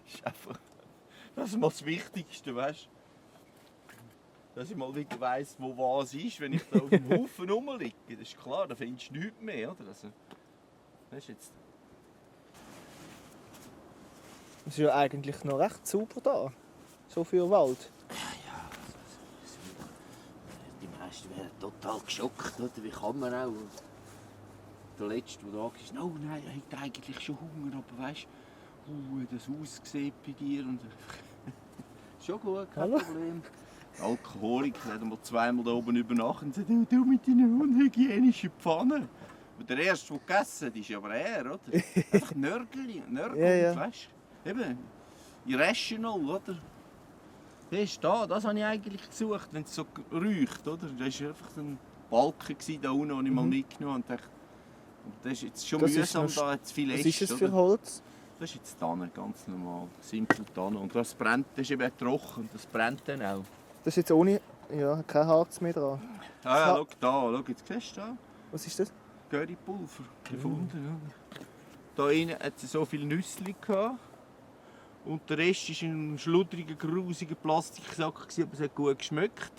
Ist einfach, das ist mal das Wichtigste, weißt du? Dass ich mal wieder weiss, wo was ist, wenn ich da auf dem Haufen rumliege. Das ist klar, da findest du nichts mehr, oder? Also, das ist jetzt... Es ist ja eigentlich noch recht sauber da. So viel Wald. Ja, die meisten wären total geschockt, oder? Wie kann man auch? Der Letzte, der da war, oh nein, er hat eigentlich schon Hunger, aber weißt du, das Haus sieht bei dir und... Schon gut, kein Hallo? Problem. Der Alkoholiker hat mal zweimal da oben übernachtet und sagt, du mit deinen unhygienischen Pfannen. Und der Erste, der gegessen hat, ist aber er, oder? Einfach Nörgel, Ja. weißt du? Eben, irrational, oder? Der ist da, das habe ich eigentlich gesucht, wenn es so räucht, oder? Das war einfach ein Balken da unten, den ich mal mitgenommen habe. Und das ist jetzt schon Das ist mühsam, noch- da jetzt viel Was Äste, ist das für oder? Holz? Das ist jetzt Tanne, ganz normal. Simple Tanne. Und das brennt, das ist eben trocken, das brennt dann auch. Das ist jetzt ohne... Ja, kein Harz mehr dran. Ja, schau da, schau, jetzt siehst du da. Was ist das? Currypulver gefunden. Ja. Da innen hat es so viele Nüsse gehabt. Und der Rest war ein schludriger, grusiger Plastiksack, aber es hat gut geschmeckt.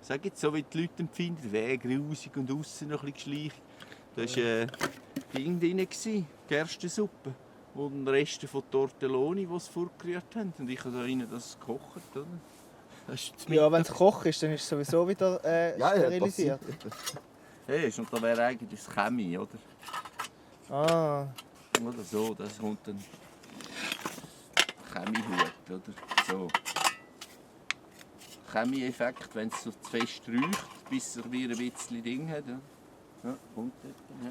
Ich sage jetzt so, wie die Leute empfinden, wäre grusig und außen noch ein bisschen geschleicht. Da war Ding drin, Gerstensuppe. Und Reste von Tortelloni, die sie vorgerührt haben. Und ich habe da rein das gekocht. Oder? Das ist das Ja, wenn es Koch ist, dann ist es sowieso wieder sterilisiert. Hey, und da wäre eigentlich das Chemie, oder? Ah, Oder so, das kommt dann Chemiehut, oder? So. Chemie-Effekt, wenn es so zu fest räucht, bis er wieder ein bisschen Ding hat. Ja, ja kommt dort, ja.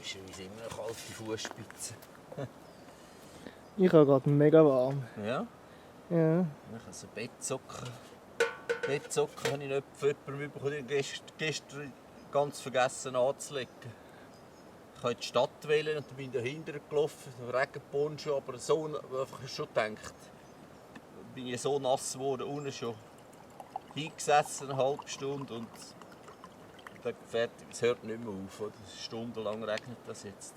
Komischerweise immer eine kalte Fußspitze. ich habe gerade mega warm. Ja? Ja. Ich habe so Bettsocken. Bettsocken habe ich nicht von jemandem bekommen. Gestern ganz vergessen anzulegen. Ich wollte in die Stadt wählen und bin dahinter gelaufen. Regenponcho, aber so einfach schon gedacht. Bin ich so nass geworden, unten schon hingesessen, eine halbe Stunde und dann fertig. Es hört nicht mehr auf. Oder? Stundenlang regnet das jetzt.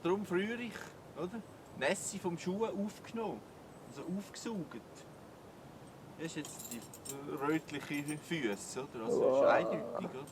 Darum friere ich, oder? Nässe vom Schuh aufgenommen, also aufgesaugt. Das ist jetzt die rötlichen Füße, oder? Also das ist eindeutig, oder?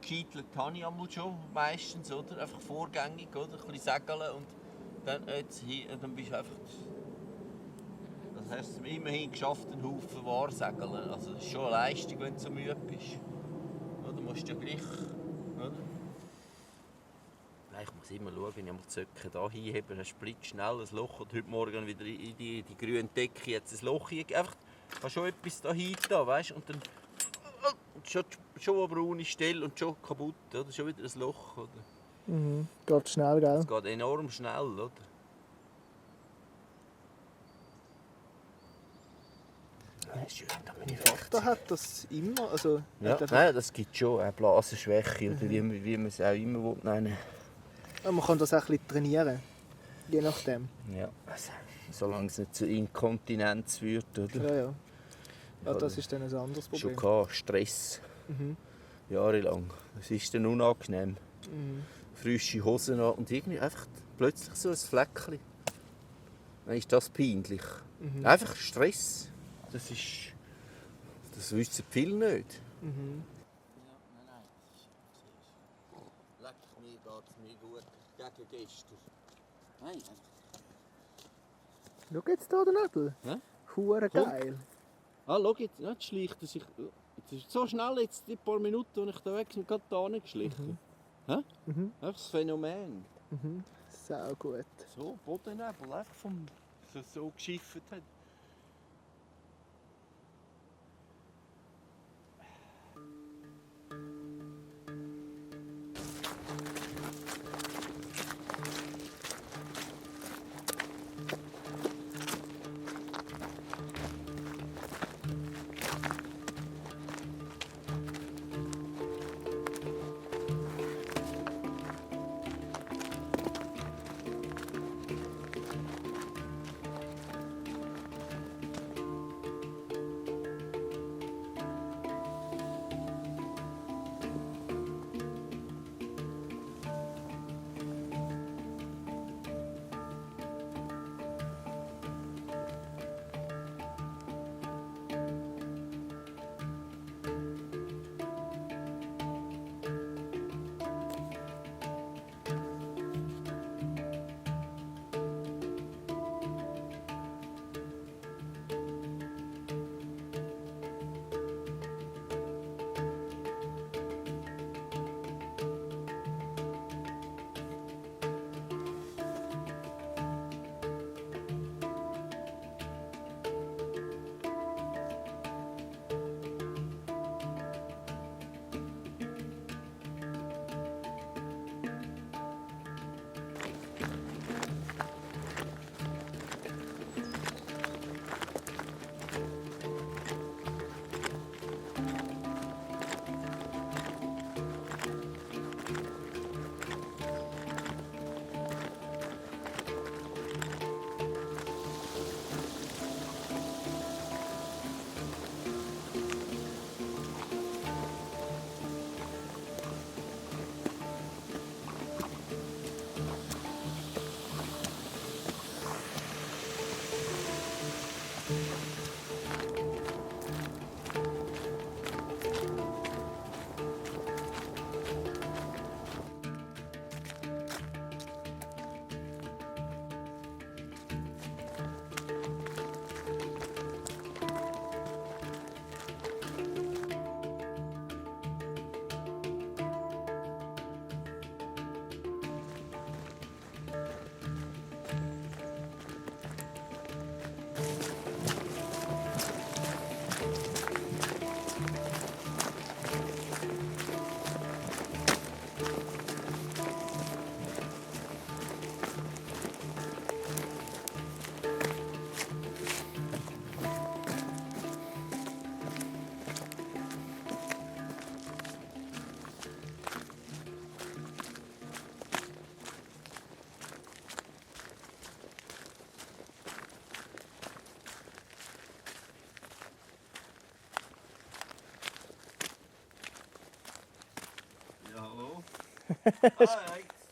Gescheitelt habe ich einmal schon, meistens, oder? Einfach vorgängig, oder? Ein bisschen segeln und dann, dann bist du einfach... Das hast du immerhin geschafft, einen Haufen Wahrsegeln. Also das ist schon eine Leistung, wenn du so müde bist. Oder musst du ja gleich... Oder? Nein, ich muss immer schauen, wenn ich mal die Zöcke hier hinhebe, dann hast du blitzschnell ein Loch. Und heute Morgen wieder in die grüne Decke jetzt ein Loch hier. Einfach, ich habe schon etwas da hinten, weißt du? Und dann... Schon eine braune Stelle und schon kaputt, oder? Schon wieder ein Loch, oder? Mhm. Geht schnell, gell? Es geht enorm schnell, oder? Ja, schön, da bin ich Da hat das immer, also... Ja, hat nein, das gibt schon eine Blasenschwäche, oder wie man es auch immer nennen will. Ja, man kann das auch ein bisschen trainieren. Je nachdem. Ja, also, solange es nicht zu Inkontinenz führt, oder? Ja. Ja, das ist dann ein anderes Schon Problem. gehabt, Stress. Mhm. Jahrelang. Es ist dann unangenehm. Mhm. Frische Hosen an und irgendwie einfach plötzlich so ein Fleckchen. Dann ist das peinlich. Mhm. Einfach Stress. Das wissen viele nicht. Mhm. Nein. Leck, mir geht es mir gut. Gegen gestern. Nein, Schau jetzt hier den Nadel. Hä? Hure Komm. geil. schau jetzt schleicht er sich. Jetzt ist so schnell, jetzt die paar Minuten, als ich da weg bin, gerade da geschlichen. Mhm. Einfach das Phänomen. Mhm. Sau gut. So, Bodennebel, einfach so geschifft hat.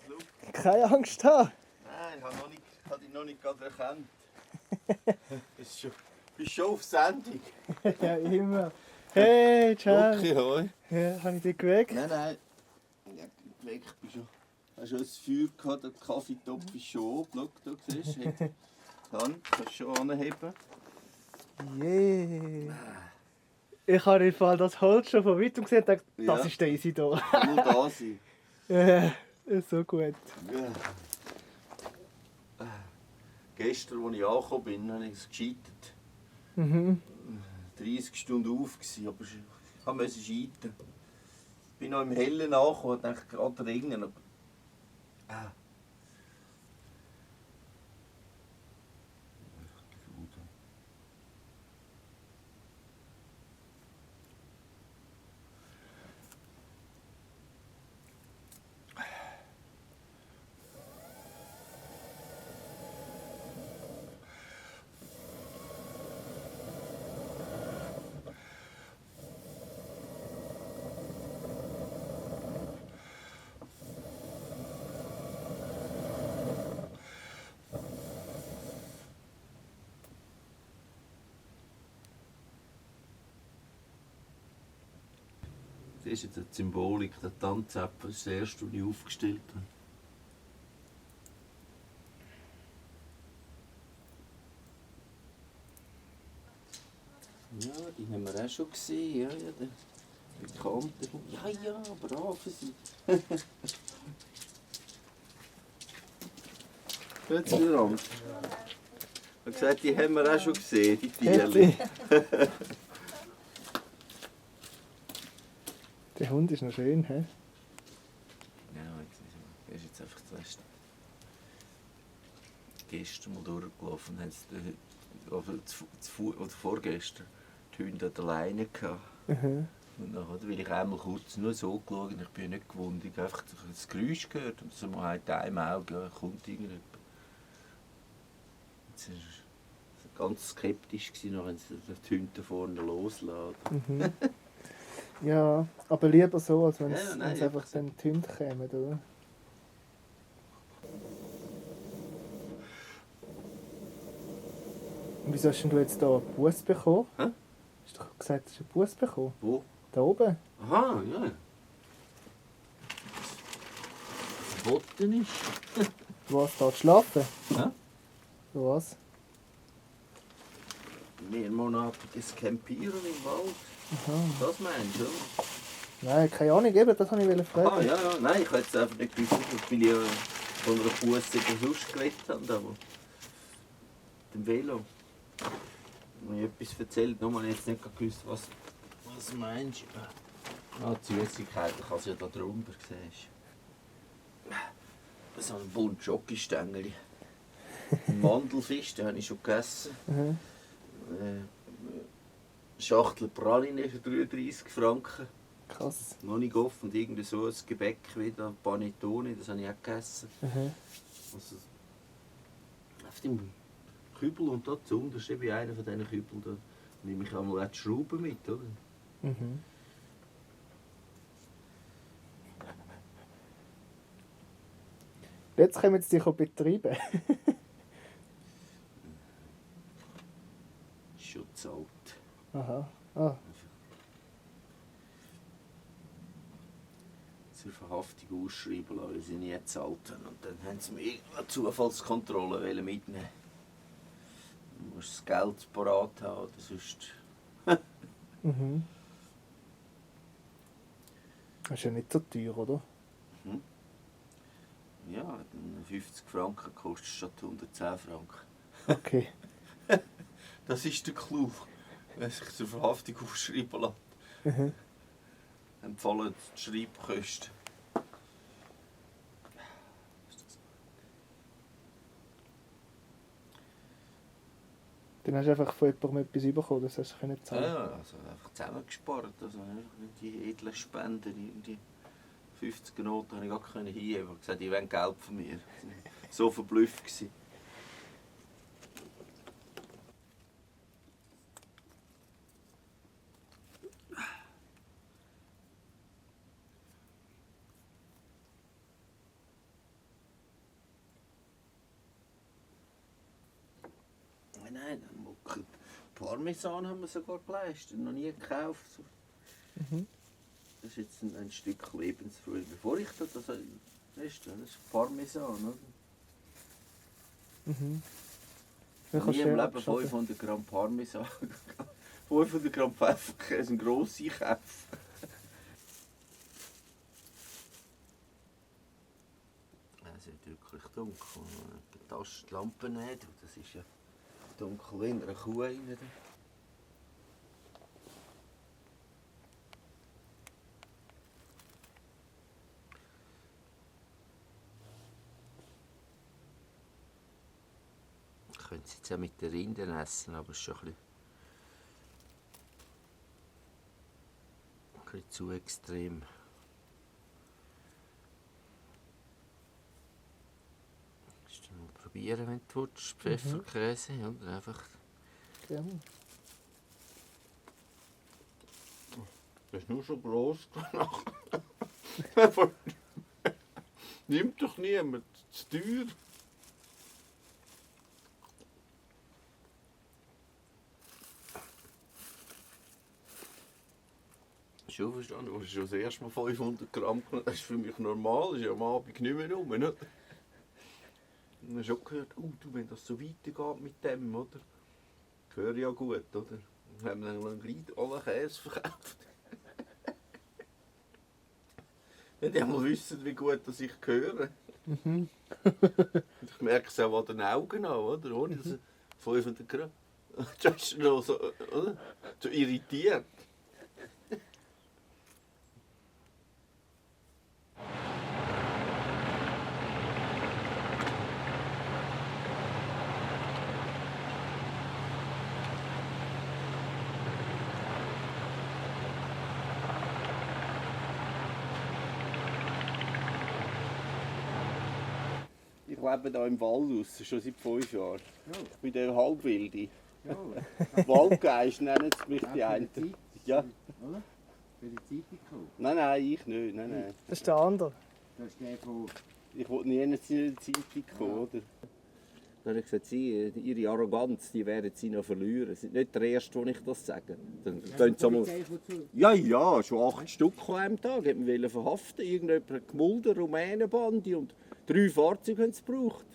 Luke. Keine Angst haben. Nein, ich habe dich noch nicht gerade erkannt. Bist schon auf Sendung. Ja, immer. Hey, ciao. Okay, hoi. Ja, habe ich dich geweckt? Nein. Ja, geweckt bist du. Hast schon ein Feuer gehabt, der Kaffeetopf ist schon oben. Schau, da siehst du. Dann kannst du schon anheben. Yeah. Ich habe im Fall das Holz schon von weitem gesehen und dachte, Ja. das ist der Isidor. Nur da sein. Ja, so gut. Ja. Gestern, als ich angekommen bin, habe ich es gescheitert. Mhm. 30 Stunden auf, aber ich musste scheitern. Ich bin noch im Hellen angekommen und dachte gerade regnen. Aber Das ist jetzt die Symbolik, der Tanzapfel ist das erste, was ich aufgestellt habe. Ja, die haben wir auch schon gesehen. Ja, ja, der Bekannte. Ja, ja, brav sie. Hört ihr an? Ich habe gesagt, die haben wir auch schon gesehen, die Tierchen. Der Hund ist noch schön, hä? Ja, er ist jetzt einfach gestern mal durchgelaufen und haben oder vorgestern die Hunde an der Leine gehabt. Mhm. Und dann will ich einmal kurz nur so geschaut, ich bin nicht gewohnt, ich habe einfach das Geräusch gehört und so mal in einem Auge, ja, kommt irgendjemand. Jetzt war er ganz skeptisch, wenn sie die Hunde da vorne loslassen. Mhm. Ja, aber lieber so, als wenn Ja, es nein, einfach dann die Hunde kämen, oder? Und wieso hast denn du jetzt hier einen Bus bekommen? Hä? Hast du doch gesagt, du hast einen Bus bekommen? Wo? Da oben? Aha, ja. Verboten ist. Du warst da zu schlafen? Hä? Für was? Mehrmonatiges Campieren im Wald. Aha. Das meinst du, oder? Nein, keine Ahnung, eben, das wollte ich fragen. Ah, ja, ja. Nein, ich habe jetzt einfach nicht gewusst, weil ich von einer Busse sonst geredet habe. Aber dem Velo. Ich etwas erzählt, nur jetzt nicht gewusst, was meinst du? Ah, die Süßigkeit, ich habe es ja da drunter gesehen. So ein Bund Schokostängel. Ein Mandelfisch, den habe ich schon gegessen. Mhm. Schachtel Praline für 33 Franken. Krass. Noch nicht offen und irgendwie so ein Gebäck wieder, Panettone, das habe ich auch gegessen. Mhm. Also, auf dem Kübel und dort zuunterst bei einer von diesen Kübeln, da nehme ich einmal auch die Schrauben mit, oder? Mhm. Jetzt können wir dich auch betreiben. Schutzalt. Aha. Ah. Zur Verhaftung ausschreiben lassen, weil sie nie gezahlt haben. Und dann haben sie mir eine Zufallskontrolle mitnehmen. Du musst das Geld parat haben, oder sonst... Mhm. Das ist ja nicht so teuer, oder? Hm? Ja, dann 50 Franken kostet statt 110 Franken. Okay. Das ist der Clou, wenn sich zur Verhaftung ausschreiben lässt. Mhm. Empfallen die Schreibkosten. Dann hast du einfach von jemandem etwas bekommen, das hast du nicht zahlen. Ja, also einfach zusammengespart. Also einfach nicht die edlen Spenden, die 50er Noten habe ich gar keine hinheben. Ich habe gesagt, die wollen Geld von mir. So verblüfft gewesen. Nein, Parmesan haben wir sogar geleistet, noch nie gekauft. Mhm. Das ist jetzt ein Stück Lebensfreude. Bevor ich das weißt du, das ist Parmesan, oder? Mhm. Ich habe nie im Leben 500 Gramm Parmesan 500 Gramm Pfefferkäse, ein grosser Einkauf. Es ist wirklich dunkel. Die Lampe nicht, das ist ja dunkel wie in einer Kuh rein. Ich könnte es jetzt auch mit den Rinden essen, aber es ist schon ein bisschen zu extrem. Kannst du mal probieren, wenn du willst, Pfefferkäse, oder einfach... Gerne. Das ist nur schon gross gemacht. Nimmt doch niemand, zu teuer. schon verstanden. Du hast schon das erste Mal 500 Gramm genommen. Das ist für mich normal, das ist ja am Abend nicht mehr rum. Nicht? Und dann hast du auch gehört, du, wenn das so weitergeht mit dem, oder? Höre ja gut, oder? Dann haben wir dann gleich alle Käse verkauft. Wenn die mal wissen, wie gut dass ich höre. Ich merke es auch an den Augen an, oder? Ohne dass 500 Gramm. Das ist noch so, oder? So irritiert. Ich lebe hier im Wald raus, schon seit 5 Jahren. Ja. Ich bin der Halbwilde. Ja, Waldgeist nennen sie mich die einen. Zeit, Ja. oder? Für die Zeitung gekommen. Nein, ich nicht. Nein. Das ist der andere. Das ist der von... Ich wollte nie in die Zeitung kommen, oder? Dann habe ich gesagt, ihre Arroganz, die werden sie noch verlieren. Sie sind nicht der Erste, der ich das sage. Dann tun sie einmal... Ja, schon 8 Stück an einem Tag. Haben wir verhaften. Irgendjemand hat gemulden, Rumänenbande und 3 Fahrzeuge haben sie gebraucht.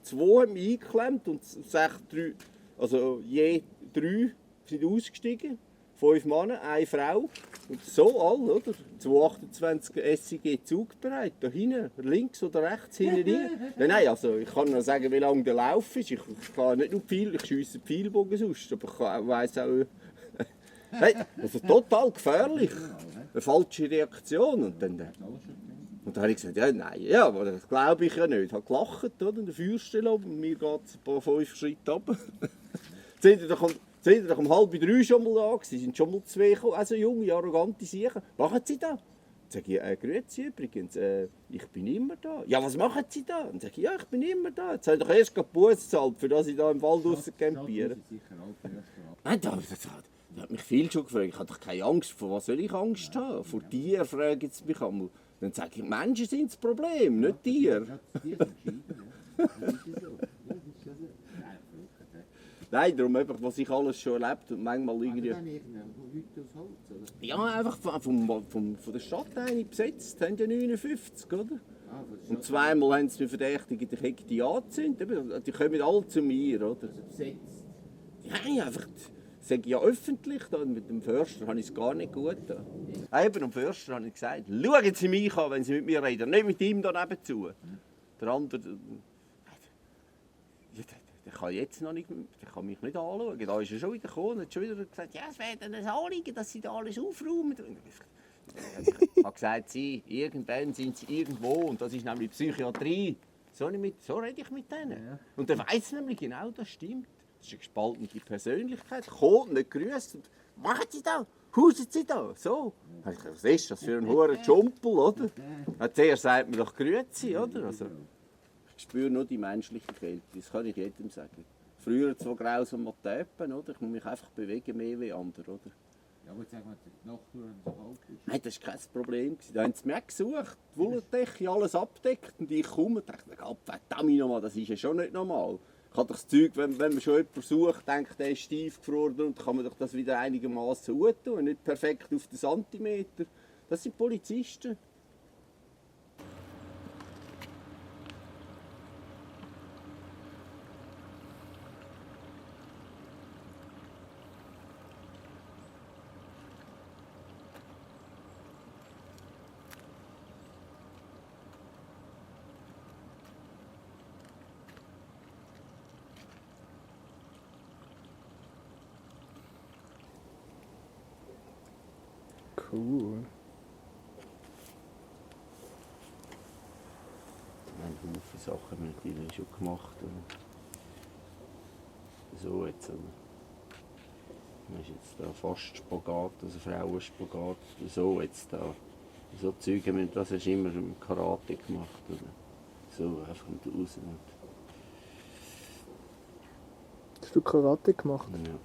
2 haben mich eingeklemmt und 3, also je 3 sind ausgestiegen. 5 Männer, 1 Frau. Und so alle, oder? 228 SIG zugbereit. Da hinten, links oder rechts, hinten rein. Nein, also ich kann noch sagen, wie lange der Lauf ist. Ich kann nicht nur Pfeil, ich schiesse Pfeilbogen sonst. Aber ich weiss auch... Hey, also total gefährlich. Eine falsche Reaktion. Und dann habe ich gesagt, ja, nein, ja, aber das glaube ich ja nicht. Ich habe gelacht, oder? Der Feuerstelle oben, mir geht es ein paar 5 Schritte runter. Sind ihr doch um 2:30 schon mal da gewesen? Sind schon mal 2 gekommen, also junge, arrogante Siechen. Was machen Sie da? Dann sage ich, grüezi übrigens, ich bin immer da. Ja, was machen Sie da? Dann sage ich, ja, ich bin immer da. Jetzt habe ich doch erst Busse gezahlt, für das ich da im Wald draussen campiere. Nein, das hat mich viel schon gefragt. Ich habe doch keine Angst. Vor was soll ich Angst haben? Vor Tieren fragen sie mich einmal. Dann sage ich, Menschen sind das Problem, nicht Tiere. Nein, darum einfach, was ich alles schon erlebt und manchmal irgendwie... Ja, einfach von der Stadt eine besetzt, haben ja 59, oder? Und zweimal haben sie mich verdächtigt, ich hätte die angezündet. Die kommen alle zu mir, oder? Ja, einfach... Sage ich ja öffentlich, dann mit dem Förster habe ich es gar nicht gut. Eben, dem Förster habe ich gesagt, schauen Sie mich an, wenn Sie mit mir reden, nicht mit ihm da nebenzu. Der andere, der kann jetzt noch nicht, der kann mich nicht anschauen. Da ist er schon wieder gekommen und hat schon wieder gesagt, ja, es wäre dann ein Anliegen, dass Sie da alles aufräumen. Ich habe gesagt, irgendwann sind Sie irgendwo und das ist nämlich Psychiatrie. So rede ich mit denen. Ja. Und der weiss nämlich genau, das stimmt. Das ist eine gespaltene Persönlichkeit. Kommt, nicht grüßt. Machen Sie da? Hausen Sie da? So. Was ist das für ein hoher Schumpel, oder? Zuerst sagt man doch Grüezi, oder? Also, ich spüre nur die menschliche Kälte. Das kann ich jedem sagen. Früher zwar grausam Typen, oder? Ich muss mich einfach bewegen, mehr wie andere, oder? Ja, aber sag mal, die Nachtruhe haben so kalt ist. Nein, das war kein Problem. Da haben sie mich gesucht, die Wollendecke, alles abdeckt. Und ich komme und dachte, verdammt nochmal, das ist ja schon nicht normal. Ich habe doch das Zeug, wenn man schon jemanden sucht, denkt, der ist steif gefroren und kann man doch das wieder einigermaßen gut tun, nicht perfekt auf den Zentimeter. Das sind Polizisten. Cool. Wir haben viele Sachen mit ihnen schon gemacht. So jetzt. Man ist jetzt da fast Spagat, also Frauenspagat. So jetzt da. So Zeuge, das hast du immer im Karate gemacht. Oder? So einfach mit raus. Hast du Karate gemacht? Ja.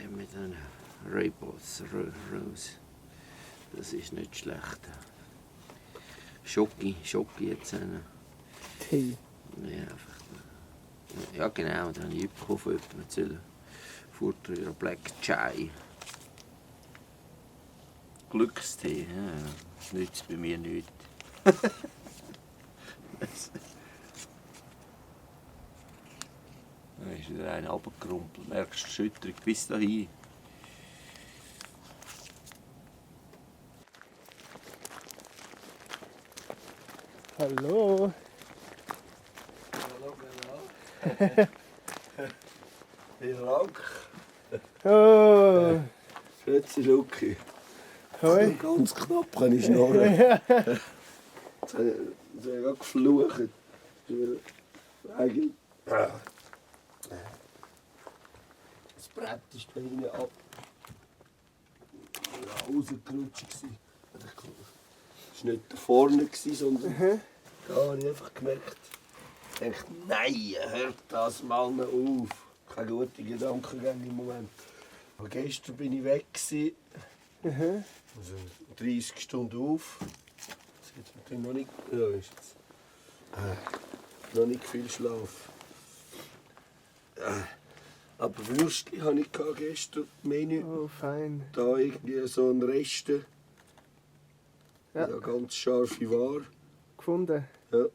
haben wir dann Rooibos, Rose. Das ist nicht schlecht. Schoki jetzt. Tee. Ja, einfach. Ja genau, da habe ich bekommen von jemandem. Vorteuer Black Chai. Glückstee, ja. Das nützt bei mir nichts. Da ist wieder einer runtergerumpelt. Merkst du die Schütterung bis dahin. Hallo. Hallo, Vielen Dank. Oh. Grüezi, Luki. Hoi. Ganz knapp kann ich schnurren. Jetzt habe ich gerade geflucht. Eigentlich. Das Brett ist da hinten ab. Rausgerutscht. Das war nicht da vorne, sondern da habe ich einfach gemerkt. Ich dachte, nein, hört das mal noch auf. Keine gute Gedankengänge im Moment. Aber gestern bin ich weg. Also 30 Stunden auf. Das ist natürlich noch nicht, ja, ist jetzt, noch nicht viel Schlaf. Aber Würstchen hatte ich gestern im Menü. Oh, fein. Da irgendwie so ein Reste. Ja. Ja, ganz scharfe Ware. Gefunden. Ja.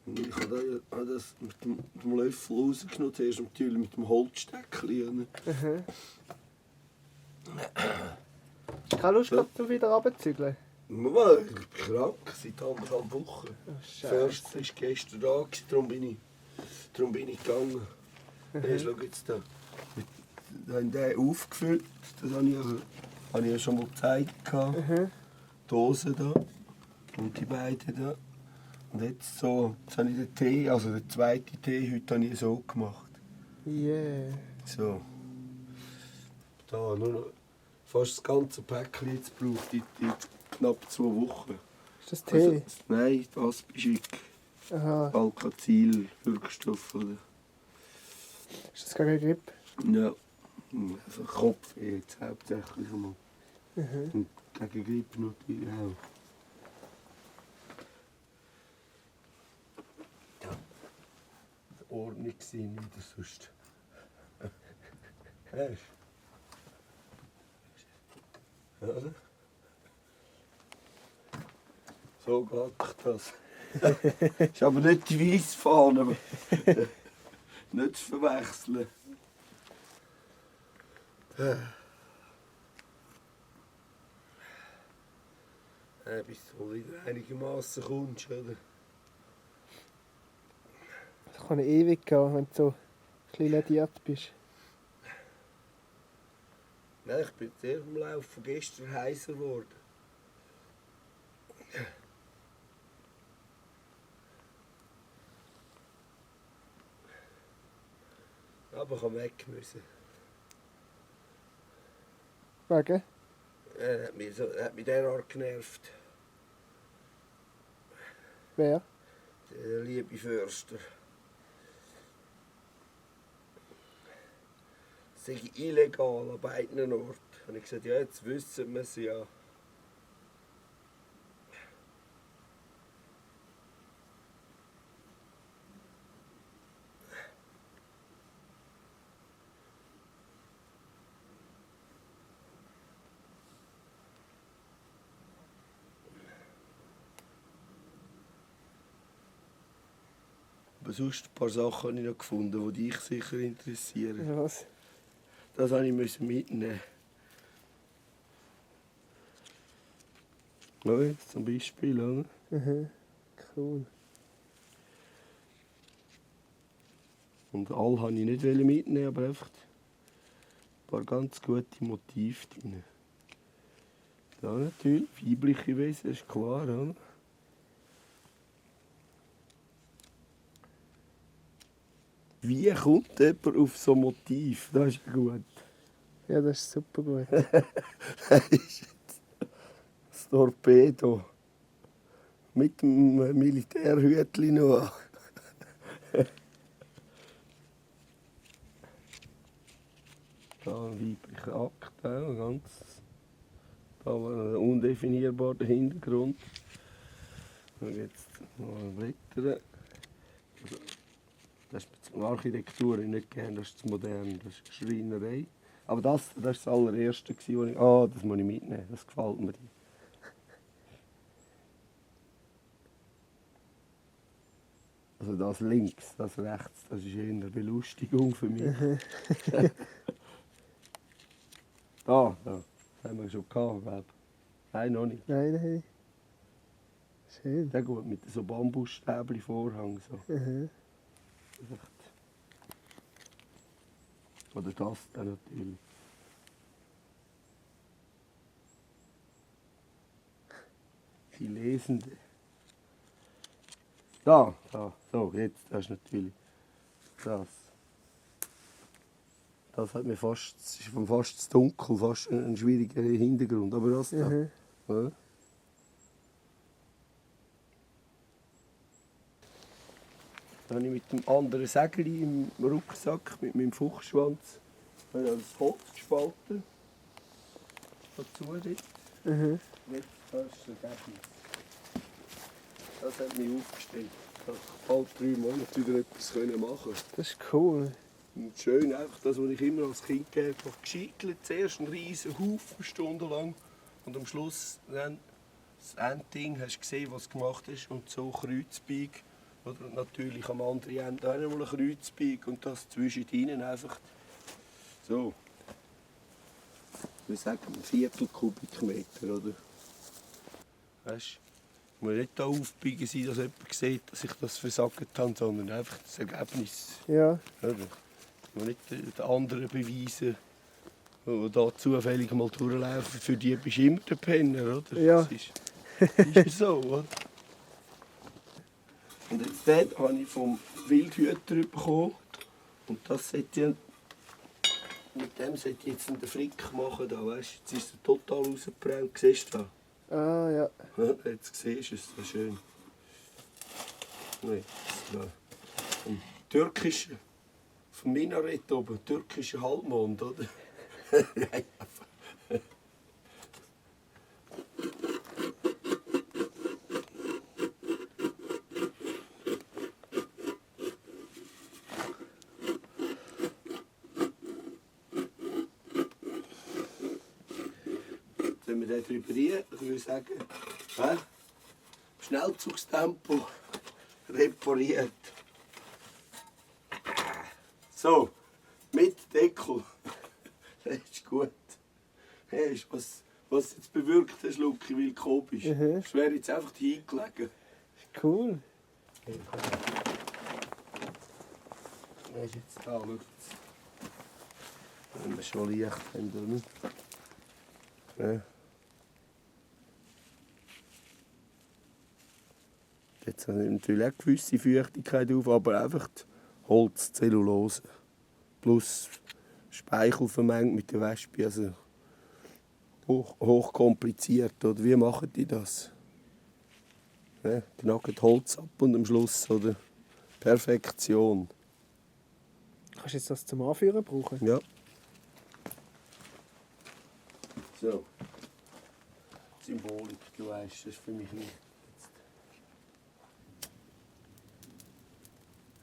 Und ich habe das mit dem Löffel rausgenommen. Zuerst natürlich mit dem Holzsteckchen. Keine Lust gehabt, um wieder runterzügeln? Mama, ich bin krank seit 1,5 Wochen. Oh, Das Scheiße. erste war gestern da, darum bin ich gegangen. Schau jetzt da. Da haben die aufgefüllt, das habe ich ja schon mal gezeigt. Die Dose da und die beiden da. Und jetzt habe ich den Tee, also den zweiten Tee, heute habe ich so gemacht. Yeah. So. Da nur noch fast das ganze Päckchen jetzt braucht in knapp 2 Wochen. Ist das Tee? Also, nein, Aspischik, Aha. Alkazil, Wirkstoff oder. Ist das gegen Grippe? Ja, also Kopfweh jetzt hauptsächlich einmal. Und gegen Grippe natürlich auch. Ja. Ordnung sein wieder sonst. Weißt du? Oder? So geht das. Ist aber nicht die Weissfahne. Nicht zu verwechseln. Bis du wieder einigermaßen kommst, oder? Das kann ewig gehen, wenn du so ein bisschen lediert bist. Nein, ich bin sehr im Laufe von gestern heiser geworden. Aber ich musste weg müssen. Wegen? Er hat mich derart genervt. Wer? Der liebe Förster. Das sei illegal an beiden Orten. Und ich gesagt, ja, jetzt wissen wir es ja. Aber sonst ein paar Sachen habe ich noch gefunden, die dich sicher interessieren. Was? Das musste ich mitnehmen. Ja, jetzt zum Beispiel, oder? Cool. Und alle wollte ich nicht mitnehmen, aber einfach ein paar ganz gute Motive drin. Ja, natürlich, weibliche Wesen, ist klar, oder? Wie kommt jemand auf so ein Motiv? Das ist ja gut. Ja, das ist super gut. Das ist jetzt das Torpedo. Mit dem Militärhütchen noch. Da ein weiblicher Akt, auch ganz. Da war ein undefinierbarer Hintergrund. Und jetzt mal blättern. Also, das ist die Architektur nicht gern, das ist zu modern, das ist Schreinerei. Aber das war das allererste, wo ich. Das muss ich mitnehmen, das gefällt mir. Also das links, das rechts, das ist eher eine Belustigung für mich. Da haben wir schon gehabt, glaube ich. Nein, noch nicht. Nein. Schön. Sehr gut, mit so Bambusstäbli-Vorhang. So. Mhm. Oder das dann natürlich. Die Lesende. Da, so, jetzt, das ist natürlich das. Das hat mir fast, es ist fast zu dunkel, fast ein schwieriger Hintergrund. Aber das da. Mhm. Ja. Dann habe ich mit dem anderen Sägeli im Rucksack, mit meinem Fuchsschwanz, das Holz gespalten. Dazu dort. Mhm. Jetzt das ist das Ergebnis. Das hat mich aufgestellt. Ich konnte alle 3 Monate wieder etwas machen können. Das ist cool. Und schön einfach das, was ich immer als Kind gegeben habe, gescheitelt. Zuerst einen riesen Haufen stundenlang und am Schluss dann das Endding, hast du gesehen, was du gemacht hast, und so Kreuzbeig. Oder natürlich am anderen Ende auch einmal ein Kreuzbeig und das zwischendrin einfach so. Wir sagen ein Viertel-Kubikmeter, oder? Weißt du? Ich muss nicht da aufbiegen sein, dass jemand sieht, dass ich das versagt habe, sondern einfach das Ergebnis. Ja. Oder? Ich muss nicht den anderen beweisen, die da zufällig mal durchlaufen. Für die bist du immer der Penner, oder? Ja. Das ist so, oder? Und jetzt den habe ich vom Wildhüter bekommen. Und das sollte ich, mit dem sollte ich jetzt einen Frick machen. Da, weißt? Jetzt ist er total rausgebrannt. Siehst du das? Ah, ja. Ja, jetzt siehst du es, das ist schön. Nee, ein türkischer, vom Minarett oben, türkischer Halbmond, oder? Wenn wir darüber reden, dann würde ich sagen, Schnellzugstempo repariert. So, mit Deckel. Das ist gut. Hey, was du jetzt bewirkt hast, Luki, weil du gekommen bist. Mhm. Ich wäre jetzt einfach hier eingelegen. Cool. Das ist jetzt da, schau. Wenn wir schon Licht haben, oder? Ja. Jetzt hat natürlich auch eine gewisse Feuchtigkeit auf, aber einfach die Holzzellulose. Plus Speichel vermengt mit der Wespe. Also hoch kompliziert. Oder wie machen die das? Ja, knacken Holz ab und am Schluss, oder? Perfektion. Kannst du jetzt das zum Anführen brauchen? Ja. So. Symbolik, du weißt, das ist für mich nicht.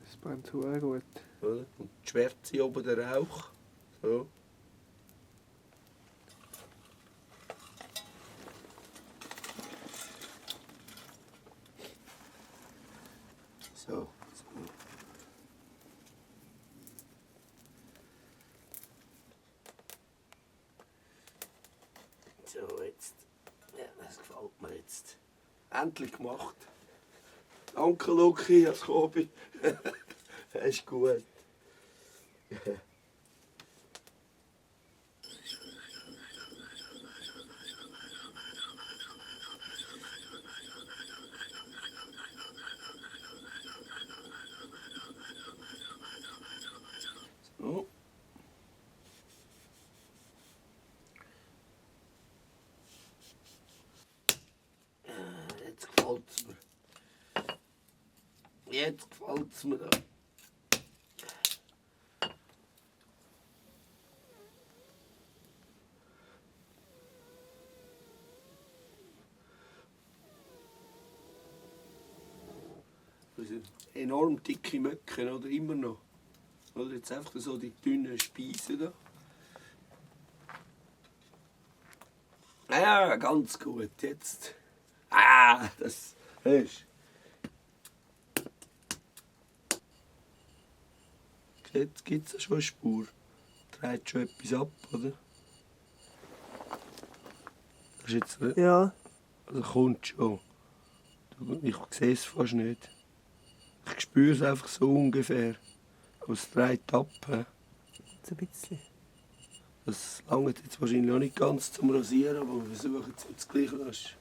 Das brennt sehr gut. Oder? Und die Schwärze oben der Rauch. So. So. So, jetzt. Ja, das gefällt mir jetzt. Endlich gemacht. Danke, Luki, dass du gekommen bist. Das ist gut. So. Jetzt gefällt es mir. Jetzt gefällt es mir da. Also enorm dicke Möcken, oder? Immer noch. Oder jetzt einfach so die dünnen Speisen da. Ja, ganz gut. Jetzt. Das hörst du. Jetzt gibt es schon eine Spur. Trägt schon etwas ab, oder? Das ist jetzt nicht. Ja. Also kommt schon. Ich sehe es fast nicht. Ich spüre es einfach so ungefähr. Aber es trägt ab. He? So ein bisschen. Das langt jetzt wahrscheinlich noch nicht ganz zum Rasieren, aber wir versuchen es jetzt gleich rasch.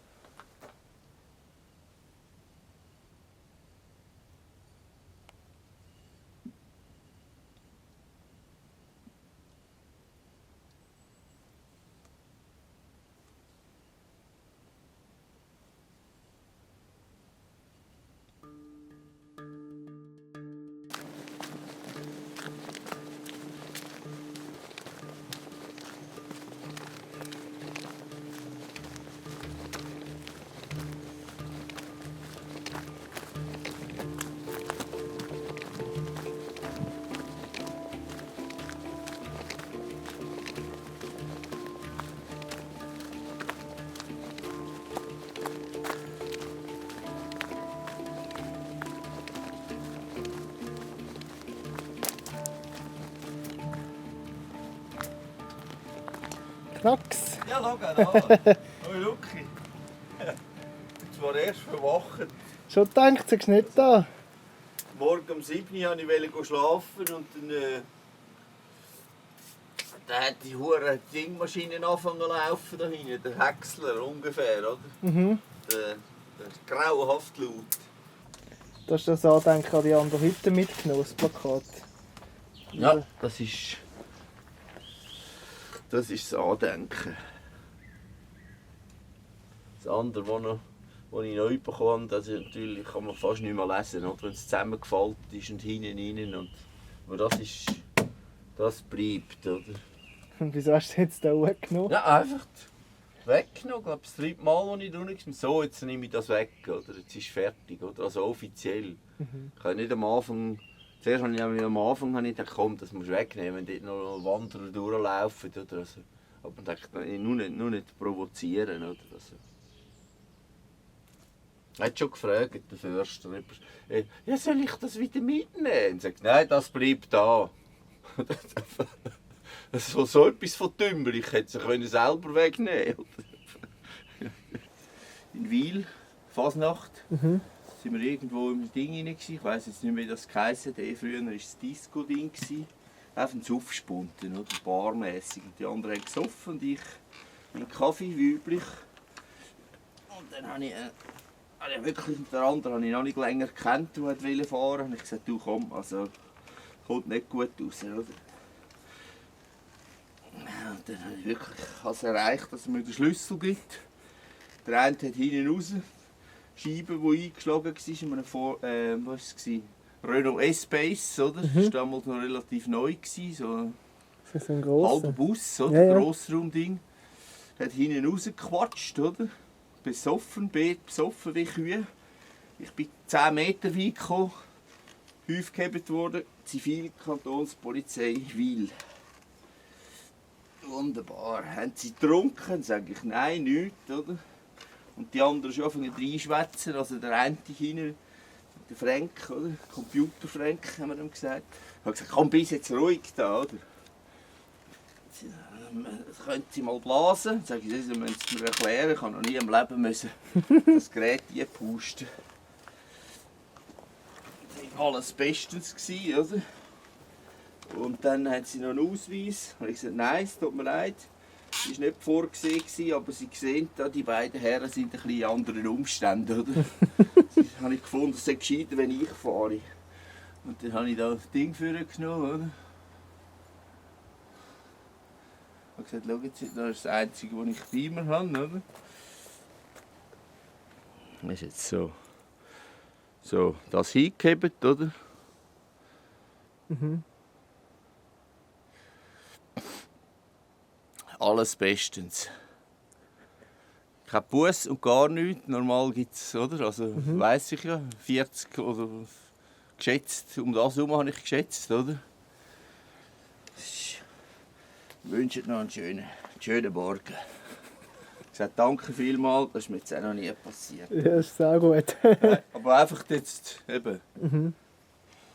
Knacks. Ja, schau da. Oh, Luki. Jetzt war erst verwacht. Schon gedacht, sie ist nicht da. Morgen um 7 Uhr wollte ich schlafen und dann hat die hure Dingmaschine angefangen zu laufen da hinten, der Häcksler ungefähr, oder? Mhm. Der ist grauenhaft laut. Du hast das Andenken an die andere Hütte mitgenommen, das Plakat. Ja, das ist das Andenken. Das andere, das ich neu bekommen habe, das natürlich kann man fast nicht mehr lesen, oder? Wenn es zusammengefaltet ist und hinten rein. Aber das bleibt, oder? Und wieso hast du es jetzt da weggenommen? Ja, einfach weggenommen. Ich glaube, das 3. Mal, als ich da war. So, jetzt nehme ich das weg, oder? Jetzt ist es fertig, oder? Also offiziell. Ich kann nicht am Anfang... Zuerst habe ich am Anfang gedacht, komm, das musst du wegnehmen, wenn dort noch Wanderer durchlaufen, oder? Also, aber ich dachte, nur nicht provozieren, oder? Also. Er hat schon gefragt, der Förster, ja, soll ich das wieder mitnehmen? Und sagt, nein, das bleibt da. Das war so etwas von Tümmel, ich hätte es selber wegnehmen können. In Wil, Fasnacht, sind wir irgendwo im Ding rein. Ich weiss jetzt nicht mehr, wie das geheissen hat. Früher war es Disco-Ding. Einfach ein Suffspunten, oder? Barmässig. Die anderen haben gesoffen und ich meinen Kaffee, wie üblich. Und dann habe ich wirklich, der andere habe ich noch nicht länger gekannt, der wollte fahren. Und ich gesagt, du komm, also kommt nicht gut raus, oder? Und dann habe ich wirklich erreicht, dass er mir den Schlüssel gibt. Der eine hat hinten raus Scheibe, die eingeschlagen war, in einem was war Renault S-Pace, oder? Das war damals noch relativ neu, so Das ist ein halber grosser. Bus, oder? Ja, ja. Grossraumding. Hat hinten rausgequatscht, oder? Besoffen wie Kühe. Ich bin 10 Meter weit gekommen, aufgehoben worden, Zivilkantonspolizei Wil. Wunderbar. Haben sie getrunken? Sage ich, nein, nichts, oder? Und die anderen schon anfangen reinschwätzen, also der eine hinten, der Frank, oder? Computer-Frank, haben wir ihm gesagt. Ich habe gesagt, komm, bis jetzt ruhig da, oder? Das können Sie mal blasen. Sag ich, das müssen Sie mir erklären. Ich habe noch nie im Leben müssen das Gerät pusten. Das war alles bestens, oder? Und dann hat sie noch einen Ausweis. Und ich gesagt, nein, es tut mir leid. Das war nicht vorgesehen, aber Sie sehen, da, die beiden Herren sind ein bisschen in anderen Umständen. Oder? Das habe ich gefunden, es sei gescheiter, wenn ich fahre. Und dann habe ich da das Ding vorgenommen. Oder? Ich habe gesagt, schauen Sie, das ist das Einzige, was ich bei mir habe. Oder? Das ist jetzt so das hingehebt, oder? Alles bestens. kein Bus und gar nichts. Normal gibt es, oder? Also weiss ich ja, 40 oder geschätzt, um das herum habe ich geschätzt, oder? Ich wünsche dir noch einen schönen Morgen. Ich sage danke vielmals, das ist mir jetzt auch noch nie passiert. Ja, das ist sehr gut. Aber einfach jetzt eben.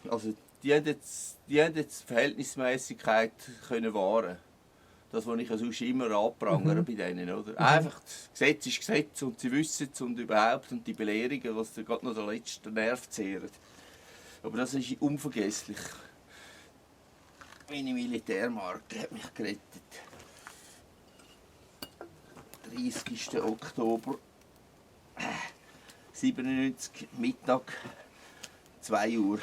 Also die haben jetzt Verhältnismäßigkeit können wahren. Das, was ich ja sonst immer anprangere bei denen. Oder? Einfach, das Gesetz ist Gesetz und sie wissen es und überhaupt und die Belehrungen, was da gerade noch der letzte Nerv zehren. Aber das ist unvergesslich. Meine Militärmarke hat mich gerettet. 30. Oktober 97, Mittag, 2 Uhr.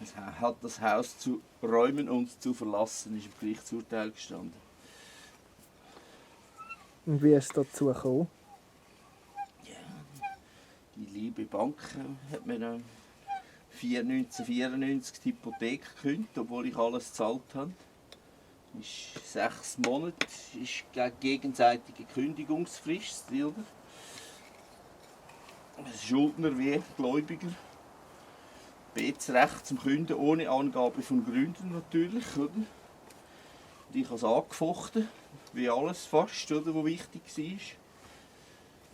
Es hat das Haus zu räumen und zu verlassen, ist im Gerichtsurteil gestanden. Und wie ist es dazu gekommen? Die liebe Bank hat mir 1994 die Hypothek gekündigt, obwohl ich alles gezahlt habe. Ist 6 Monate, ist gegenseitige Kündigungsfrist. Oder? Schuldner wie Gläubiger. Betes Recht zum Künden ohne Angabe von Gründen natürlich. Oder? Und ich habe es angefochten, wie alles fast, oder, was wichtig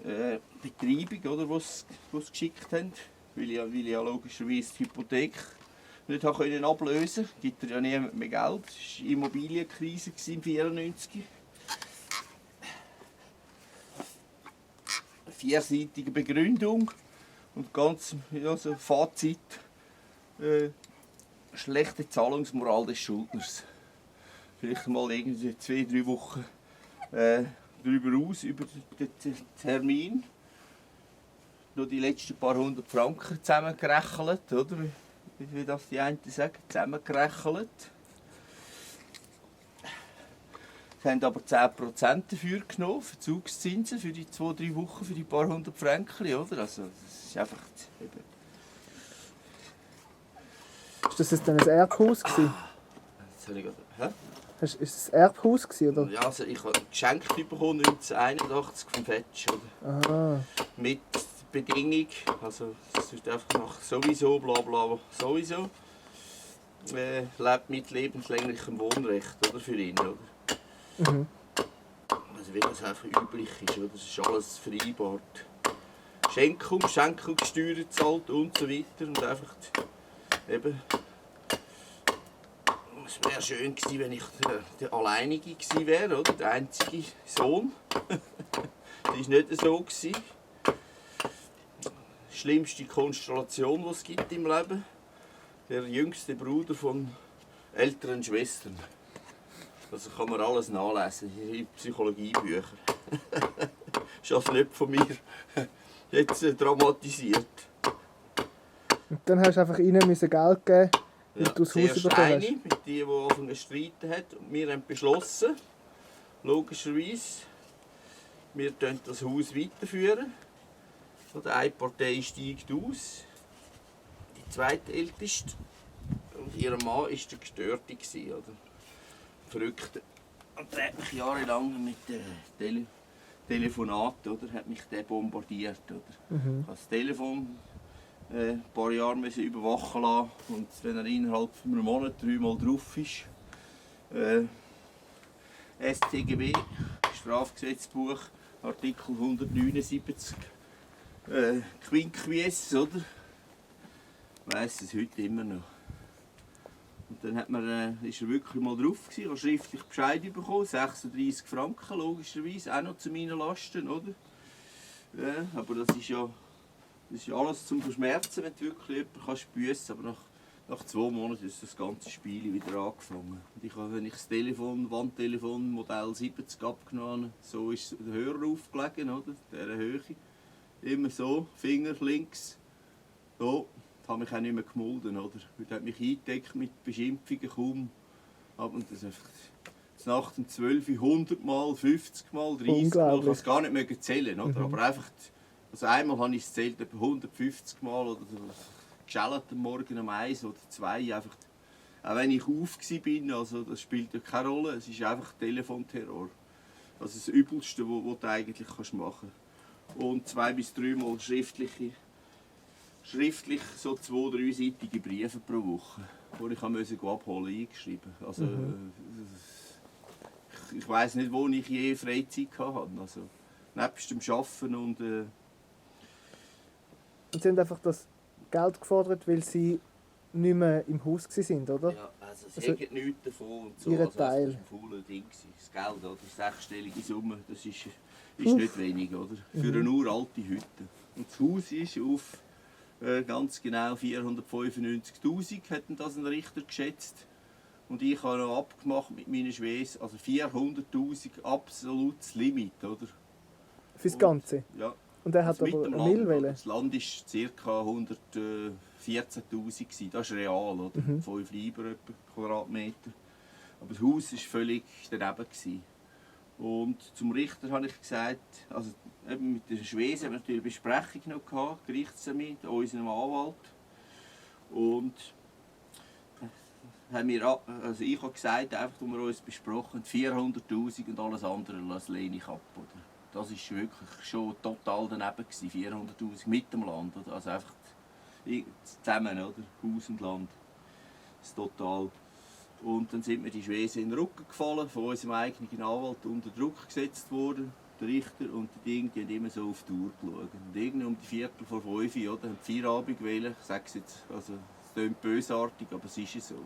war. Betreibung, oder, was sie geschickt haben, weil ich ja logischerweise die Hypothek nicht ablösen konnte. Gibt ja niemand mehr Geld. Es war Immobilienkrise im 1994. 4-seitige Begründung und ganz also Fazit. Schlechte Zahlungsmoral des Schuldners. Vielleicht mal irgendwie 2-3 Wochen darüber aus, über den Termin. Nur die letzten paar 100 Franken zusammengerechnet, oder? Wie das die einen sagen, zusammengerechnet. Sie haben aber 10% dafür genommen, Verzugszinsen für die 2-3 Wochen, für die paar 100 Franken, oder? Also, das ist einfach eben. Ist das dann ein Erbhaus gewesen? Ist es ein Erbhaus gewesen, oder? Ja, also ich habe geschenkt bekommen 1981 vom Fetsch, oder? Aha. Mit Bedingung, also es ist einfach nach sowieso, bla bla, sowieso, lebt mit lebenslänglichem Wohnrecht, oder, für ihn, oder? Also wie das einfach üblich ist, oder? Das ist alles vereinbart. Schenkungssteuer gezahlt und so weiter und einfach eben. Es wäre schön gewesen, wenn ich der Alleinige gewesen wäre, oder? Der einzige Sohn. Das war nicht so gewesen. Die schlimmste Konstellation, die es gibt im Leben. Der jüngste Bruder von älteren Schwestern. Also kann man alles nachlesen in Psychologiebüchern. Ist also nicht von mir jetzt dramatisiert. Und dann hast du einfach ihnen Geld geben, Ja, du das Haus zuerst bekommen eine, hast. mit die angefangen zu streiten hat. Und wir haben beschlossen, logischerweise, wir führen das Haus weiterführen. Oder eine Partei steigt aus, die zweitälteste. Und ihr Mann war der Gestörte, oder? Verrückte. Und der hat mich jahrelang mit Telefonaten, oder? Hat mich der bombardiert, oder? Ich habe das Telefon ein paar Jahre überwachen lassen. Und wenn er innerhalb von einem Monat 3-mal drauf ist, StGB, Strafgesetzbuch, Artikel 179, Quinquies, oder? Ich weiss es heute immer noch. Und dann ist er wirklich mal drauf gewesen, hat schriftlich Bescheid bekommen, 36 Franken logischerweise, auch noch zu meinen Lasten, oder? Ja, aber das ist ja alles zum Verschmerzen, wenn du wirklich jemanden büssen kannst. Aber nach 2 Monaten ist das ganze Spiel wieder angefangen. Und ich habe, wenn ich das Wandtelefon Modell 70 abgenommen habe, so ist der Hörer aufgelegen, oder? Dieser Höhe. Immer so, Finger links, so. Ich habe mich auch nicht mehr gemolden, oder? Er hat mich eingedeckt mit Beschimpfungen kaum. Und das einfach Nacht um 12 Uhr 100 Mal, 50 Mal, 30 Mal. Ich kann es gar nicht mehr zählen, oder? Aber einfach, also einmal habe ich es gezählt, etwa 150 Mal oder geschellt am Morgen um 1 oder 2. Einfach, auch wenn ich auf war, also das spielt ja keine Rolle. Es ist einfach Telefonterror. Also das Übelste, was du eigentlich machen kannst. Und 2 bis 3 Mal schriftlich so 2-3-seitige Briefe pro Woche, die ich abholen eingeschrieben. Also, ich weiss nicht, wo ich je Freizeit hatte. Also, nebst dem Arbeiten und... Und sie haben einfach das Geld gefordert, weil sie nicht mehr im Haus waren, oder? Ja, also sie Also, haben nichts davon. Und so. ihren Also, Teil. das war ein fauler Ding. Das Geld, oder? 6-stellige Summe, das ist nicht wenig, oder? Für eine uralte Hütte. Und das Haus ist auf ganz genau 495'000, hat das ein Richter geschätzt. Und ich habe noch abgemacht mit meinen Schwestern, also 400'000 absolutes Limit, oder? Fürs Ganze. Ja. Und er hat Also aber mit dem eine Mil Land, wollen. Das Land war ca. 114'000, das ist real, oder? 5 Lieber etwa Quadratmeter. Aber das Haus war völlig daneben. Und zum Richter habe ich gesagt, also eben mit der Schwester haben wir natürlich eine Besprechung noch gehabt, Gerichtstermin, unserem Anwalt. Und haben wir, also ich habe gesagt, einfach, als wir uns besprochen, 400'000 und alles andere lehne ich ab. Oder? Das war wirklich schon total daneben, 400'000 mit dem Land. Oder? Also einfach zusammen, oder? Haus und Land. Das ist total. Und dann sind mir die Schwestern in den Rücken gefallen, von unserem eigenen Anwalt unter Druck gesetzt worden, der Richter, und die Dinge haben immer so auf die Uhr geschaut. Und irgendwie um die 4:45 oder, haben die Feierabend gewählt. Ich sage es jetzt, also es klingt bösartig, aber es ist so.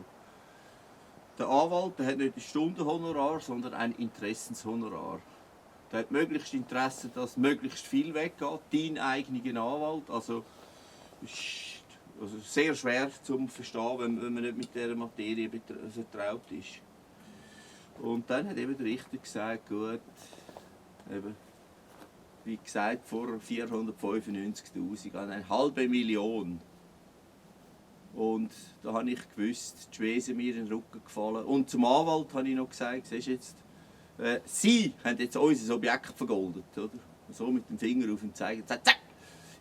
Der Anwalt, der hat nicht ein Stundenhonorar, sondern ein Interessenshonorar. Der hat möglichst Interesse, dass möglichst viel weggeht, dein eigener Anwalt. Also sehr schwer zu verstehen, wenn man nicht mit dieser Materie vertraut ist. Und dann hat eben der Richter gesagt, gut, eben, wie gesagt, vor 495'000, also 500'000. Und da habe ich gewusst, die Schwestern mir in den Rücken gefallen. Und zum Anwalt habe ich noch gesagt, siehst du jetzt, Sie haben jetzt unser Objekt vergoldet, oder? So mit dem Finger auf ihn zeigen. Zack!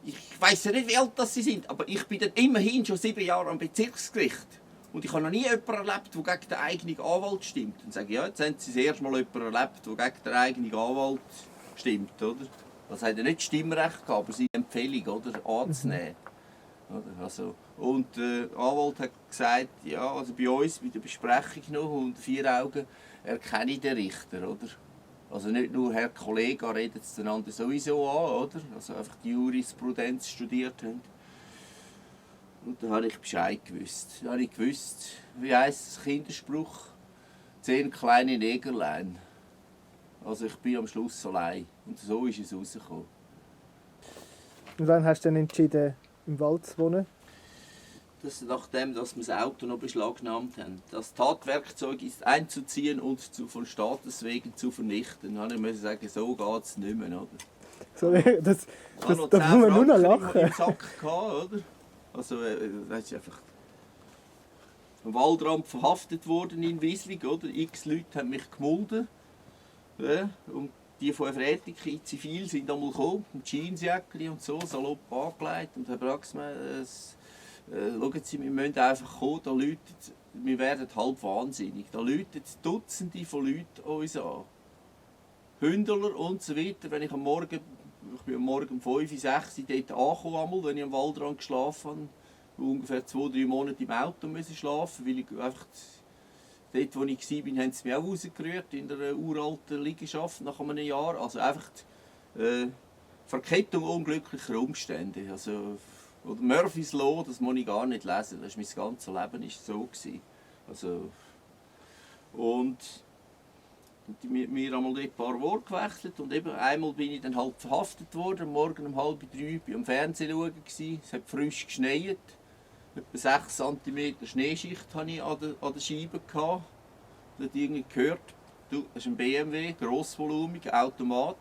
Ich weiss ja nicht, wie alt Sie sind, aber ich bin dann immerhin schon 7 Jahre am Bezirksgericht. Und ich habe noch nie jemanden erlebt, der gegen den eigenen Anwalt stimmt. Und sage, ja, jetzt haben Sie das erste Mal jemanden erlebt, der gegen den eigenen Anwalt stimmt, oder? Das hat ja nicht Stimmrecht gehabt, aber seine Empfehlung, oder, anzunehmen. Oder? Also, und der Anwalt hat gesagt, ja, also bei uns, bei der Besprechung noch, unter 4 Augen, erkenne ich den Richter, oder? Also nicht nur Herr Kollege redet es einander sowieso an, oder? Also einfach die Jurisprudenz studiert haben. Und da habe ich Bescheid gewusst. Da habe ich gewusst, wie heisst das Kinderspruch? 10 kleine Negerlein. Also ich bin am Schluss allein. Und so ist es rausgekommen. Und wann hast du dann entschieden, im Wald zu wohnen? Das nachdem, dass wir das Auto noch beschlagnahmt haben. Das Tatwerkzeug ist einzuziehen und von Staates wegen zu vernichten. Dann musste ich sagen, so geht es nicht mehr. Oder? Sorry, das Ich hatte noch da 10 muss man nur noch Franken lachen. im Sack gehabt, oder? Also, das ist einfach am Waldrand verhaftet worden in Wieslig, oder? X Leute haben mich gemulden. Ja, und die von Efretik in Zivil sind einmal gekommen, mit Jeansjäckchen und so, salopp angelegt. Und Herr Braxmann, schauen Sie, wir müssen einfach kommen, da läutet, wir werden halb wahnsinnig. Da läuten Dutzende von Leuten uns an. Hündler und so weiter. Wenn ich am Morgen, ich bin am Morgen um 5, 6 Uhr dort angekommen, wenn ich am Waldrand geschlafen habe, ungefähr 2-3 Monate im Auto müssen schlafen, weil ich einfach dort, wo ich war, haben sie mich auch rausgerührt, in einer uralten Liegenschaft nach einem Jahr. Also einfach Verkettung unglücklicher Umstände. Also, oder Murphy's Law, das muss ich gar nicht lesen. Das ist mein ganzes Leben ist so gewesen. Also, und wir haben einmal ein paar Worte gewechselt und eben einmal bin ich dann halt verhaftet worden, am Morgen um 2:30 war am Fernsehen schauen. Es hat frisch geschneit. Etwa 6 cm Schneeschicht hatte ich an der Scheibe. Da hat irgendwie gehört, das ist ein BMW, grossvolumig, Automat.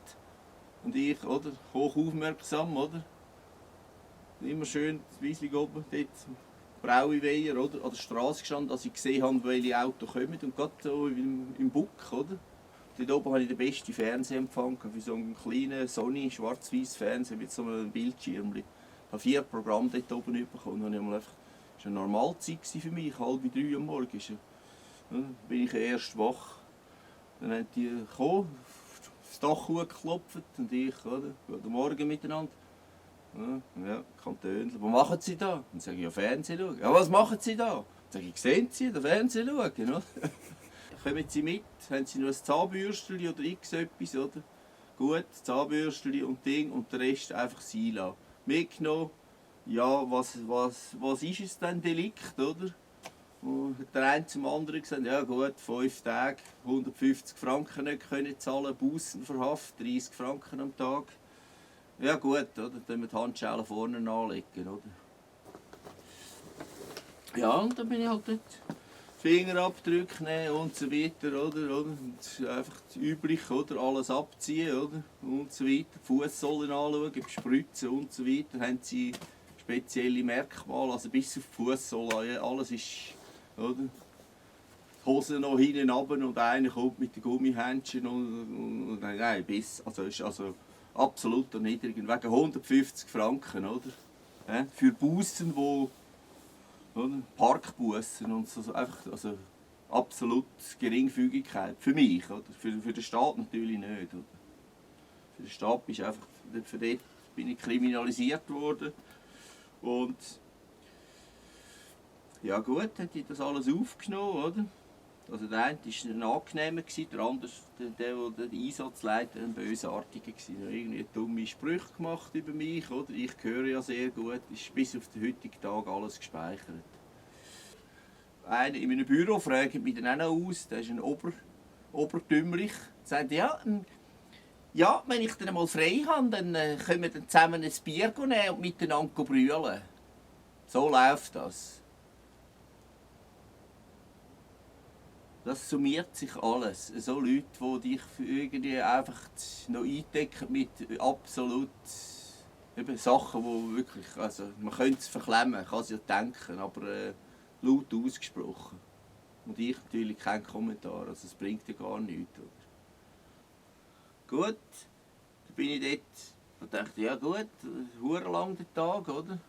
Und ich, oder, hoch aufmerksam, oder? Immer schön Wieslig oben, dort Brauiweiher, oder? An der Straße gestanden, als ich gesehen habe, welche Autos kommen. Und gerade so im Buck, oder? Dort oben hatte ich den besten Fernsehempfang für so einen kleinen Sony schwarz-weiß Fernseher mit so einem Bildschirm. Ich habe 4 Programme dort oben bekommen. Das war eine Normalzeit für mich, 2:30 am Morgen. Dann bin ich erst wach. Dann haben die gekommen, das Dach hochgeklopft und ich, oder? Guten Morgen miteinander. Ja, Kantönchen. Was machen Sie da? Dann sage ich, ja, Fernsehen schauen. Ja, was machen Sie da? Dann sage ich, sehen Sie den Fernsehen schauen, oder? Kommen Sie mit? Haben Sie noch ein Zahnbürstchen oder x etwas, oder? Gut, Zahnbürstchen und Ding und den Rest einfach sein lassen. Mitgenommen. Ja, was ist es denn, Delikt, oder? Und der eine zum anderen gesagt, ja gut, 5 Tage, 150 Franken nicht können zahlen, Bussen für Haft, 30 Franken am Tag. Ja gut, oder? Dann müssen wir die Handschellen vorne anlegen, oder? Ja, und dann bin ich halt dort Fingerabdrücke nehmen und so weiter, oder? Und einfach üblich, oder? Alles abziehen, oder? Und so weiter. Die Fußsohlen anschauen, bespritzen und so weiter. Haben sie spezielle Merkmale, also bis auf die Fußsohle, alles ist, oder? Die Hose noch hinten runter und einer kommt mit den Gummihändchen und nein, bis, also ist also absolut erniedrigend, wegen 150 Franken, oder? Ja, für Bussen, wo oder? Parkbussen und so, einfach, also absolut Geringfügigkeit. Für mich, oder? Für den Staat natürlich nicht. Oder? Für den Staat ist einfach, für dort bin ich kriminalisiert worden. Und ja gut, hat ich das alles aufgenommen, oder? Also der eine war ein angenehmer, der andere, der den Einsatz leitet, ein bösartiger. Er hat irgendwie dumme Sprüche gemacht über mich, oder? Ich höre ja sehr gut, ist bis auf den heutigen Tag alles gespeichert. Einer in meinem Büro fragt mich dann auch noch aus, der ist ein Obertümlich, sagt, ja, wenn ich dann mal frei habe, dann können wir dann zusammen ein Bier nehmen und miteinander brüllen. So läuft das. Das summiert sich alles. So Leute, die dich irgendwie einfach noch eindecken mit absolut eben Sachen, die wirklich, also man könnte es verklemmen, kann es ja denken, aber laut ausgesprochen. Und ich natürlich kein Kommentar, also es bringt ja gar nichts. Oder? Gut, dann bin ich dort und dachte, ja gut, hure lang der Tag, oder?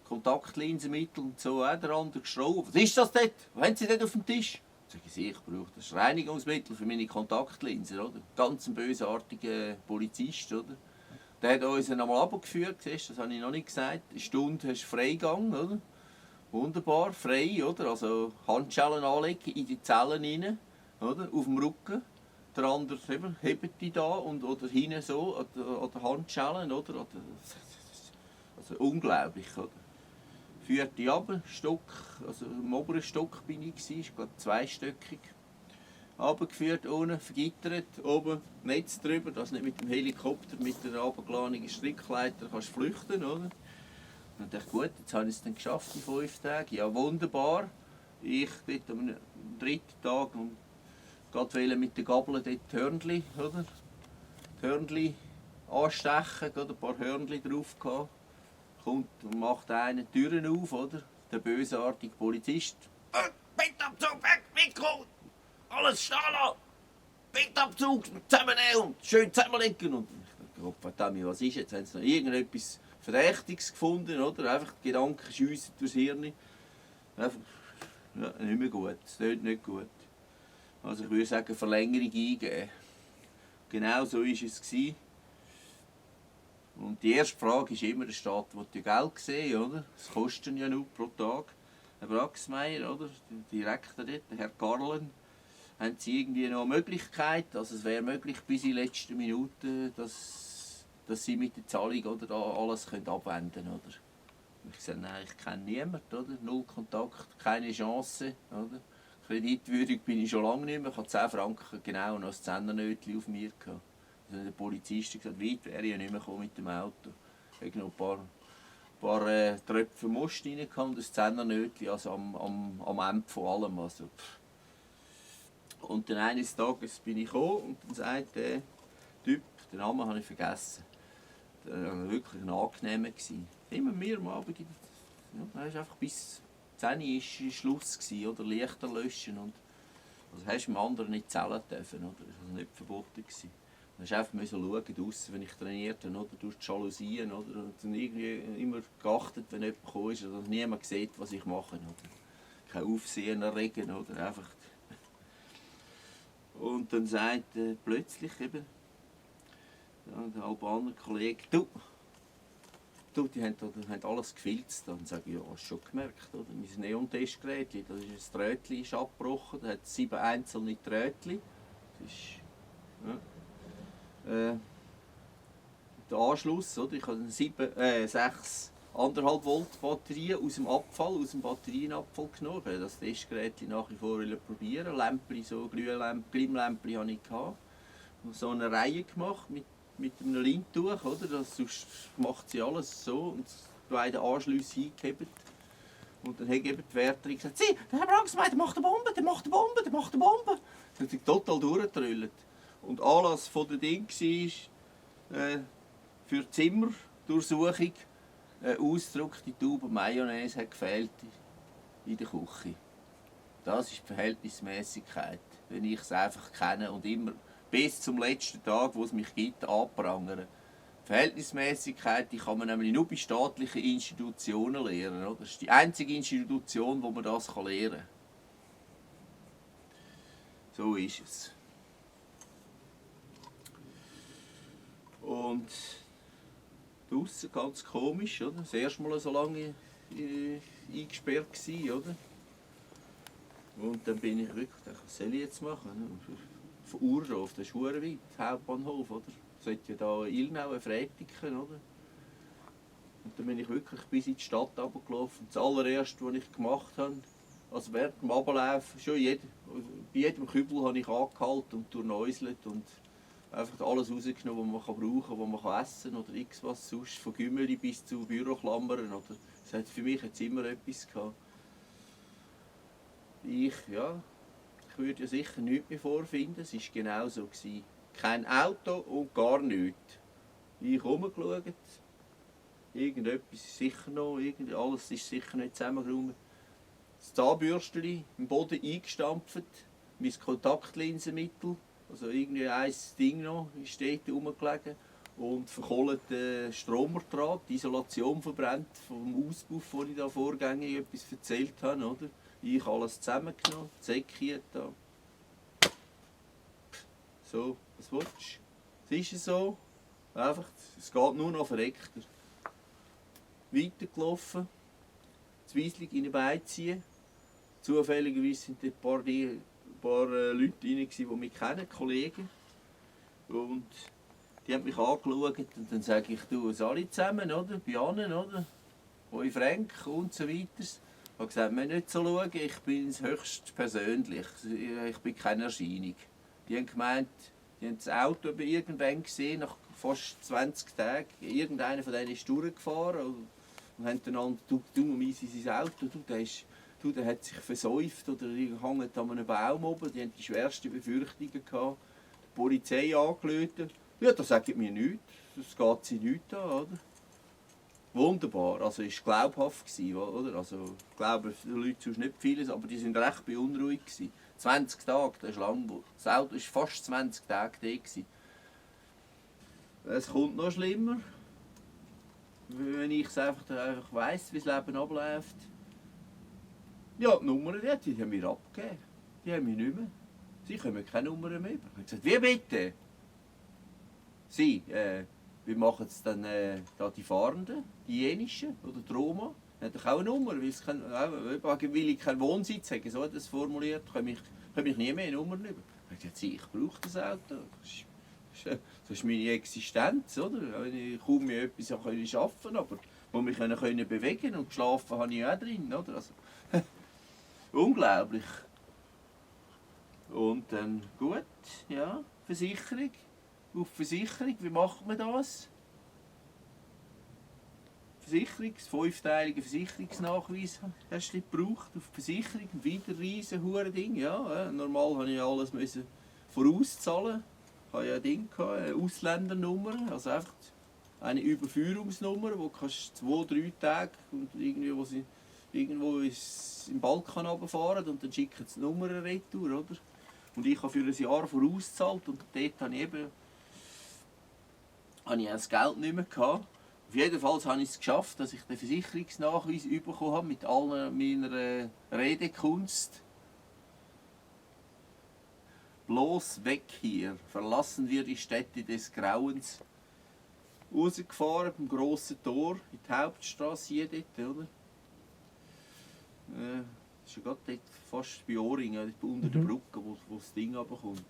Kontaktlinsenmittel und so, auch der andere geschraubt. Was ist das dort? Was haben Sie dort auf dem Tisch? Sag ich brauche das Reinigungsmittel für meine Kontaktlinsen, oder? Ganz ein bösartiger Polizist, oder? Der hat uns einmal runtergeführt, siehst, das habe ich noch nicht gesagt. Eine Stunde hast du Freigang, oder? Wunderbar, frei, oder? Also Handschellen anlegen in die Zellen rein, oder? Auf dem Rücken. Der andere eben, hebt die da und, oder hinten so an der Handschellen, oder? Also unglaublich, oder? Führt die ab, Stock, also im oberen Stock bin ich, ist glaube zweistöckig. Runtergeführt, unten vergittert, oben Netz drüber, dass nicht mit dem Helikopter, mit der runtergeladenen Strickleiter kannst flüchten, oder? Und dachte, gut, jetzt habe ich es dann geschafft in 5 Tagen. Ja, wunderbar. Ich dort am 3. Tag und gerade mit der Gabel dort die Hörnli, oder? Die Hörnli anstechen, ein paar Hörnli drauf gehabt. Kommt und macht einen die Türen auf, oder? Der bösartige Polizist. Bittabzug, weg, Mikro! Alles stehen lassen! Bittabzug, zusammennehmen und schön zusammenlegen. Und ich dachte, verdammt, was ist jetzt? Haben sie noch irgendetwas Verdächtiges gefunden, oder? Einfach die Gedanken schiessen durchs Hirn. Einfach, ja, nicht mehr gut. Es tut nicht gut. Also ich würde sagen, Verlängerung eingeben. Genau so war es. Und die erste Frage ist immer, der Staat will ja Geld sehen, oder? Das kostet ja nur pro Tag. Herr Braxmeier, oder? Der Direktor dort, der Herr Garlen, haben Sie irgendwie noch eine Möglichkeit, also es wäre möglich bis in die letzte Minute, dass Sie mit der Zahlung oder alles abwenden können, oder? Und ich sage, nein, ich kenne niemanden, oder? Null Kontakt, keine Chance, oder? Kreditwürdig bin ich schon lange nicht mehr, ich habe 10 Franken genau noch ein Zehnernötchen auf mir gehabt. Also der Polizist hat gesagt, weit wäre ich ja nicht mehr mit dem Auto. Ich hatte noch ein paar Tröpfe Most rein und ein Zehnernötchen, also am Ende von allem. Also, und dann eines Tages bin ich gekommen und dann sagt der Typ, den Namen habe ich vergessen, der war wirklich ein angenehmer. Immer mehr am Abend, ja, er ist einfach bis 10 Uhr war Schluss, oder Lichter löschen. Und, also hast du dem anderen nicht zählen dürfen, oder? Das war also nicht verboten. Du musst einfach schauen, draussen, wenn ich trainiert habe, oder durch die Jalousien, oder? Und dann irgendwie immer geachtet, wenn jemand gekommen ist, dass niemand sieht, was ich mache, oder? Kein Aufsehen erregen, oder? Einfach. Und dann sagt plötzlich eben Ja, der Albaner Kollege, die haben alles gefilzt. Dann sage ich, ja, hast du schon gemerkt, oder? Mein Neon-Testgerät, da ist ein Drähtchen ist abgebrochen, da hat 7 einzelne Drähtchen. Das ist, ja. Der Anschluss, oder? Ich habe 6 1,5 Volt Batterien aus dem Abfall, aus dem Batterienabfall genommen. Ich wollte das Testgerät nach wie vor probieren. Lämpchen, so Glimmlämpchen hatte ich. Und so eine Reihe gemacht mit einem Leintuch, oder? Sonst macht sie alles so und beide Anschlüsse eingehebt. Und dann hat eben die Wärterin gesagt, «Sie, der Herr Branksmeier, der macht eine Bombe, der macht eine Bombe, der macht eine Bombe!» Das hat sich total durchgetrüllt. Und Anlass von der Ding war, für die Zimmerdurchsuchung, ein Ausdruck, die Tube Mayonnaise hat gefehlt in der Küche. Das ist die Verhältnismäßigkeit, wenn ich es einfach kenne und immer bis zum letzten Tag, wo es mich gibt, anprangern. Verhältnismäßigkeit, die kann man nämlich nur bei staatlichen Institutionen lernen. Oder? Das ist die einzige Institution, wo man das lernen kann. So ist es. Und draussen ganz komisch, oder? Das erste Mal so lange eingesperrt gewesen, oder? Und dann bin ich wirklich gedacht, was soll ich jetzt machen? Von Urdorf, das ist verdammt weit, Hauptbahnhof, oder? Sollte ja da Ilnau, Freitiken, oder? Und dann bin ich wirklich bis in die Stadt runtergelaufen. Das allererste, was ich gemacht habe, also während dem Runterlaufen, bei jedem Kübel habe ich angehalten und durchnäuselt und einfach alles rausgenommen, was man brauchen kann, was man essen kann oder irgendwas sonst, von Gümmeli bis zu Büroklammern. Oder. Das hat für mich jetzt immer etwas gehabt. Ich würde ja sicher nichts mehr vorfinden, es war genau so. Kein Auto und gar nichts. Ich rumgeschaut, irgendetwas ist sicher noch, alles ist sicher nicht zusammengeräumt. Das Zahnbürstchen im Boden eingestampft, mein Kontaktlinsenmittel, also irgendwie ein Ding noch, ist dort rumgelegen. Und verkohlter Stromerdraht, die Isolation verbrennt vom Auspuff, den ich da vorgängig etwas erzählt habe. Oder? Ich alles zusammengenommen, zeckiert da. So, was willst du? Es ist so, einfach, es geht nur noch verreckter. Weitergelaufen, das Weissling in den Bein ziehen. Zufälligerweise sind dort ein paar Leute rein, die mich kennen, Kollegen. Und die haben mich angeschaut und dann sage ich, du, es alle zusammen, oder? Bei Annen, oder? Hoi Frank und so weiter. Ich habe gesagt, wir nicht so schauen, ich bin es höchst persönlich. Ich bin keine Erscheinung. Die haben gemeint, die haben das Auto irgendwann gesehen, nach fast 20 Tagen. Irgendeiner von denen ist durchgefahren und haben dann dummerweise sein Auto, der hat sich versäuft oder hängt an einem Baum oben. Die hatten die schwersten Befürchtungen gehabt. Die Polizei angerufen. Ja, das sagt mir nichts. Das geht sie nichts an, oder? Wunderbar. Also es war glaubhaft, oder? Also ich glaube, die Leute sonst nicht vieles, aber die waren recht beunruhigt. 20 Tage, das ist lang. Das Auto war fast 20 Tage da. Es kommt noch schlimmer. Wenn ich es einfach weiss, wie das Leben abläuft. Ja, die Nummern, die haben wir abgegeben. Die haben wir nicht mehr. Sie kommen keine Nummern mehr über. Ich habe gesagt, wie bitte? Sie, wie machen es dann da die Fahrenden, die jenischen oder die Roma? Die haben doch auch eine Nummer, weil ich keinen Wohnsitz habe. So hat es formuliert, komme ich nie mehr Nummern über. Ich habe gesagt, ich brauche das Auto. Das ist meine Existenz, oder? Ich kaum mehr etwas arbeiten können, aber wo mich können bewegen und geschlafen habe ich auch drin, oder? Also, unglaublich. Und dann gut, ja, Versicherung. Auf Versicherung, wie macht man das? Fünfteilige Versicherungsnachweis hast du nicht gebraucht. Auf Versicherung, wieder ein riesen Ding. Ja, normal musste ich alles vorauszahlen. Ich hatte ja ein Ding, eine Ausländernummer, also einfach eine Überführungsnummer, wo du 2-3 Tage und irgendwo im Balkan runterfahren und dann schicken sie die Nummer retour, oder? Und ich habe für ein Jahr vorausgezahlt und dort habe ich das Geld nicht mehr gehabt. Auf jeden Fall habe ich es geschafft, dass ich den Versicherungsnachweis bekommen habe mit all meiner Redekunst. Bloß weg hier, verlassen wir die Städte des Grauens. rausgefahren beim grossen Tor in die Hauptstrasse hier dort, oder? Das ist ja gerade dort fast bei Oringen, dort unter der Brücke, wo das Ding runterkommt.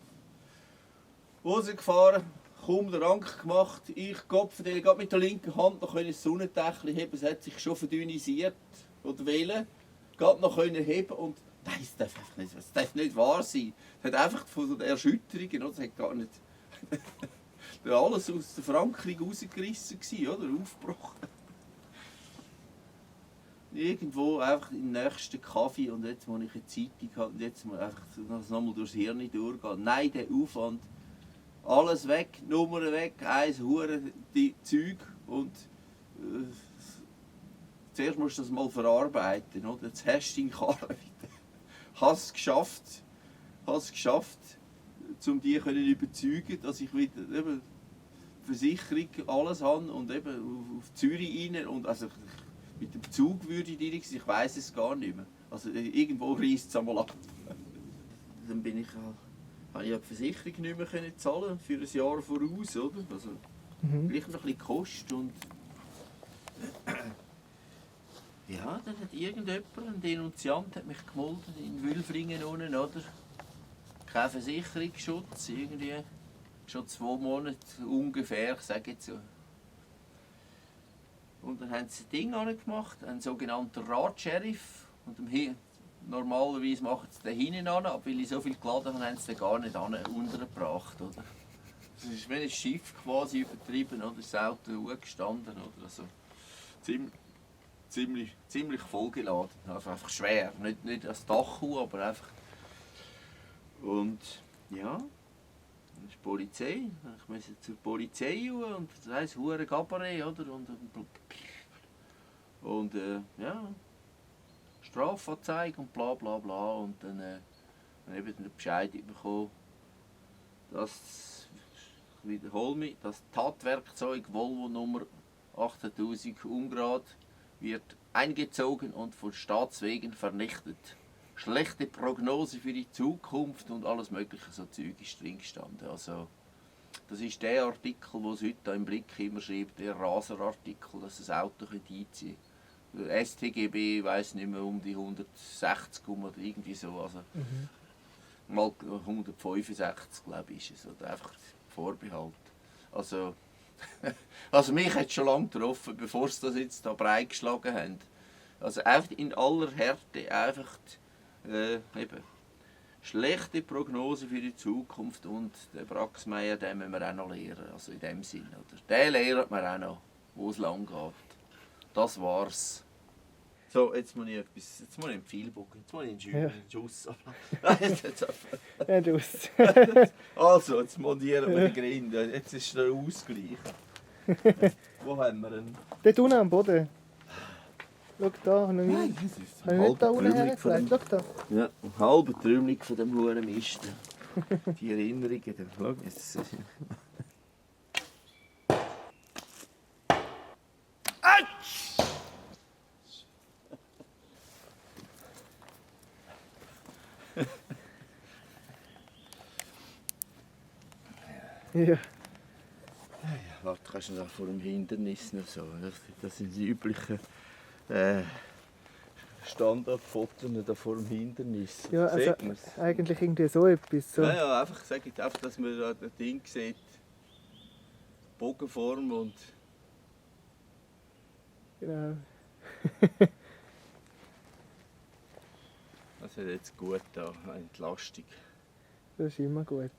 Rausgefahren, kaum den Rank gemacht, ich kopfe den gerade mit der linken Hand noch ein Sonnendächchen heben, es hat sich schon verdünnisiert oder wählen, gerade noch heben und das darf nicht wahr sein. Es hat einfach von der Erschütterung, das hat gar nicht alles aus der Verankerung rausgerissen gewesen, oder? Aufgebrochen. Irgendwo einfach im nächsten Kaffee und jetzt muss ich eine Zeitung haben und jetzt muss einfach nochmal durchs Hirn durchgehen. Nein, der Aufwand. Alles weg, Nummern weg, eins Huren, die Zeug und zuerst musst du das mal verarbeiten, oder? Jetzt hast du deinen Karren wieder. Hast es geschafft, um die zu überzeugen, dass ich wieder eben Versicherung alles habe und eben auf Zürich rein und also mit dem Zug würde ich dir ich weiß es gar nicht mehr. Also irgendwo reißt es einmal ab. Dann bin ich habe ich die Versicherung nicht mehr können zahlen für ein Jahr voraus, oder? Also vielleicht noch ein bisschen Kosten und ja, dann hat irgendjemand, ein Denunziant, hat mich gemeldet in Wülfringen unten, oder? Kein Versicherungsschutz, irgendwie schon 2 Monate ungefähr, ich sage jetzt so. Und dann haben sie ein Ding angemacht, einen sogenannten Radsheriff. Und normalerweise machen sie den hinten an, aber weil ich so viel geladen habe, haben sie den gar nicht untergebracht. Oder? Das ist wie ein Schiff quasi übertrieben, oder? Das Auto gestanden. Oder? Also, ziemlich vollgeladen. Also einfach schwer. Nicht als Dachau, aber einfach. Und ja, dann ist die Polizei. Ich musste zur Polizei und das heisst hure Gabaret, oder? Und ja, Strafanzeige und bla bla bla. Und dann eben den Bescheid bekommen, dass, ich wiederhole mich, das Tatwerkzeug Volvo Nummer 8000 Ungrad wird eingezogen und von Staatswegen vernichtet. Schlechte Prognose für die Zukunft und alles mögliche so Zeug ist drin gestanden. Also, das ist der Artikel, den es heute im Blick immer schreibt, der Raser-Artikel, dass das Auto einziehen kann. Der StGB, ich weiss nicht mehr, um die 160 oder irgendwie so. Also, mal 165, glaube ich, ist es. Oder einfach Vorbehalt. Also, also mich hat es schon lange getroffen, bevor sie das jetzt da breit geschlagen haben. Also einfach in aller Härte, einfach eben schlechte Prognose für die Zukunft und den Braxmeier, den müssen wir auch noch lehren, also in dem Sinn. Oder? Den lernt man auch noch, wo es lang geht. Das war's. So, jetzt muss ich einen Pfeilbogen, jetzt muss ich einen Schuss. Ja, du hast. Also, jetzt montieren wir die Grinde, jetzt ist der Ausgleich. Wo haben wir ihn? Dort unten am Boden. Schau da, habe ich Nein, das ist habe ich nicht da unten hergelegt. Schau da. Ja, eine halbe Trümmelung von dem hohen Mist. Die Erinnerungen. Schau, jetzt. Ja. Warte, kannst du da vor dem Hindernis noch so? Das sind die üblichen Standardfotos da vor dem Hindernis. Ja, also Sieht man's? eigentlich irgendwie so etwas. So. Ja, einfach sagt einfach, dass man da das Ding sieht. Bogenform und. Genau. Das hat jetzt gut da, eine Entlastung. Das ist immer gut.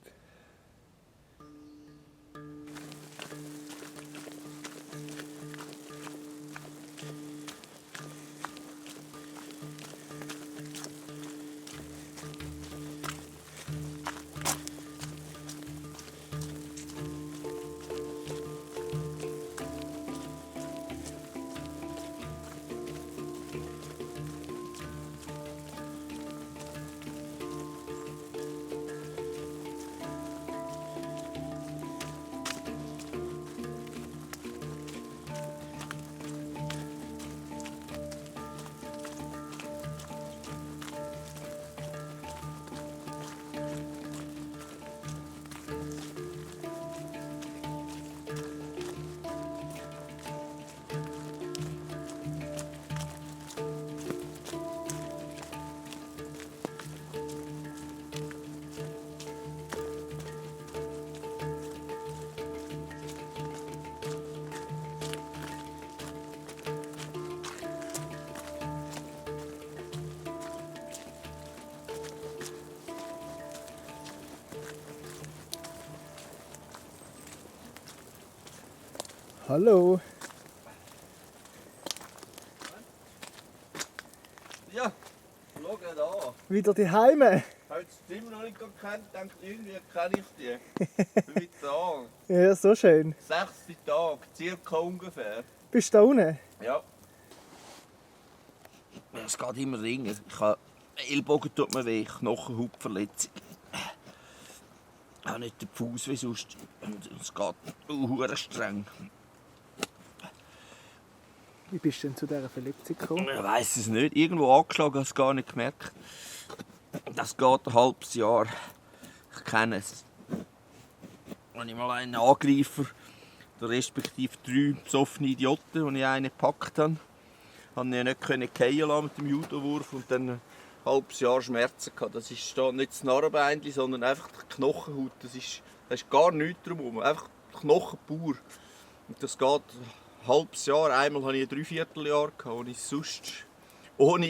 Hallo. Ja, schau gerade an. Wieder die Heime. Habe ich das immer noch nicht gekannt, denke irgendwie kenne ich die. Bin wieder da. Ja, so schön. 6. Tag, circa ungefähr. Bist du da unten? Ja. Es geht immer ringer. Ich habe Ellbogen tut mir weh, Knochenhautverletzung. Auch nicht den Fuß wie sonst. Und es geht hure streng. Wie bist du denn zu dieser Verletzung gekommen? Ich weiss es nicht. Irgendwo angeschlagen, habe ich es gar nicht gemerkt. Das geht ein halbes Jahr. Ich kenne es. Wenn ich mal einen Angreifer, respektive 3 besoffene Idioten, die ich einen gepackt habe, konnte ich nicht fallen lassen mit dem Judowurf und dann ein halbes Jahr Schmerzen gehabt. Das ist da nicht das Narrenbeinchen, sondern einfach die Knochenhaut. Da ist gar nichts drumherum. Einfach die Knochen pur. Und das geht ein halbes Jahr. Einmal hatte ich ein Dreivierteljahr, wo ich sonst ohne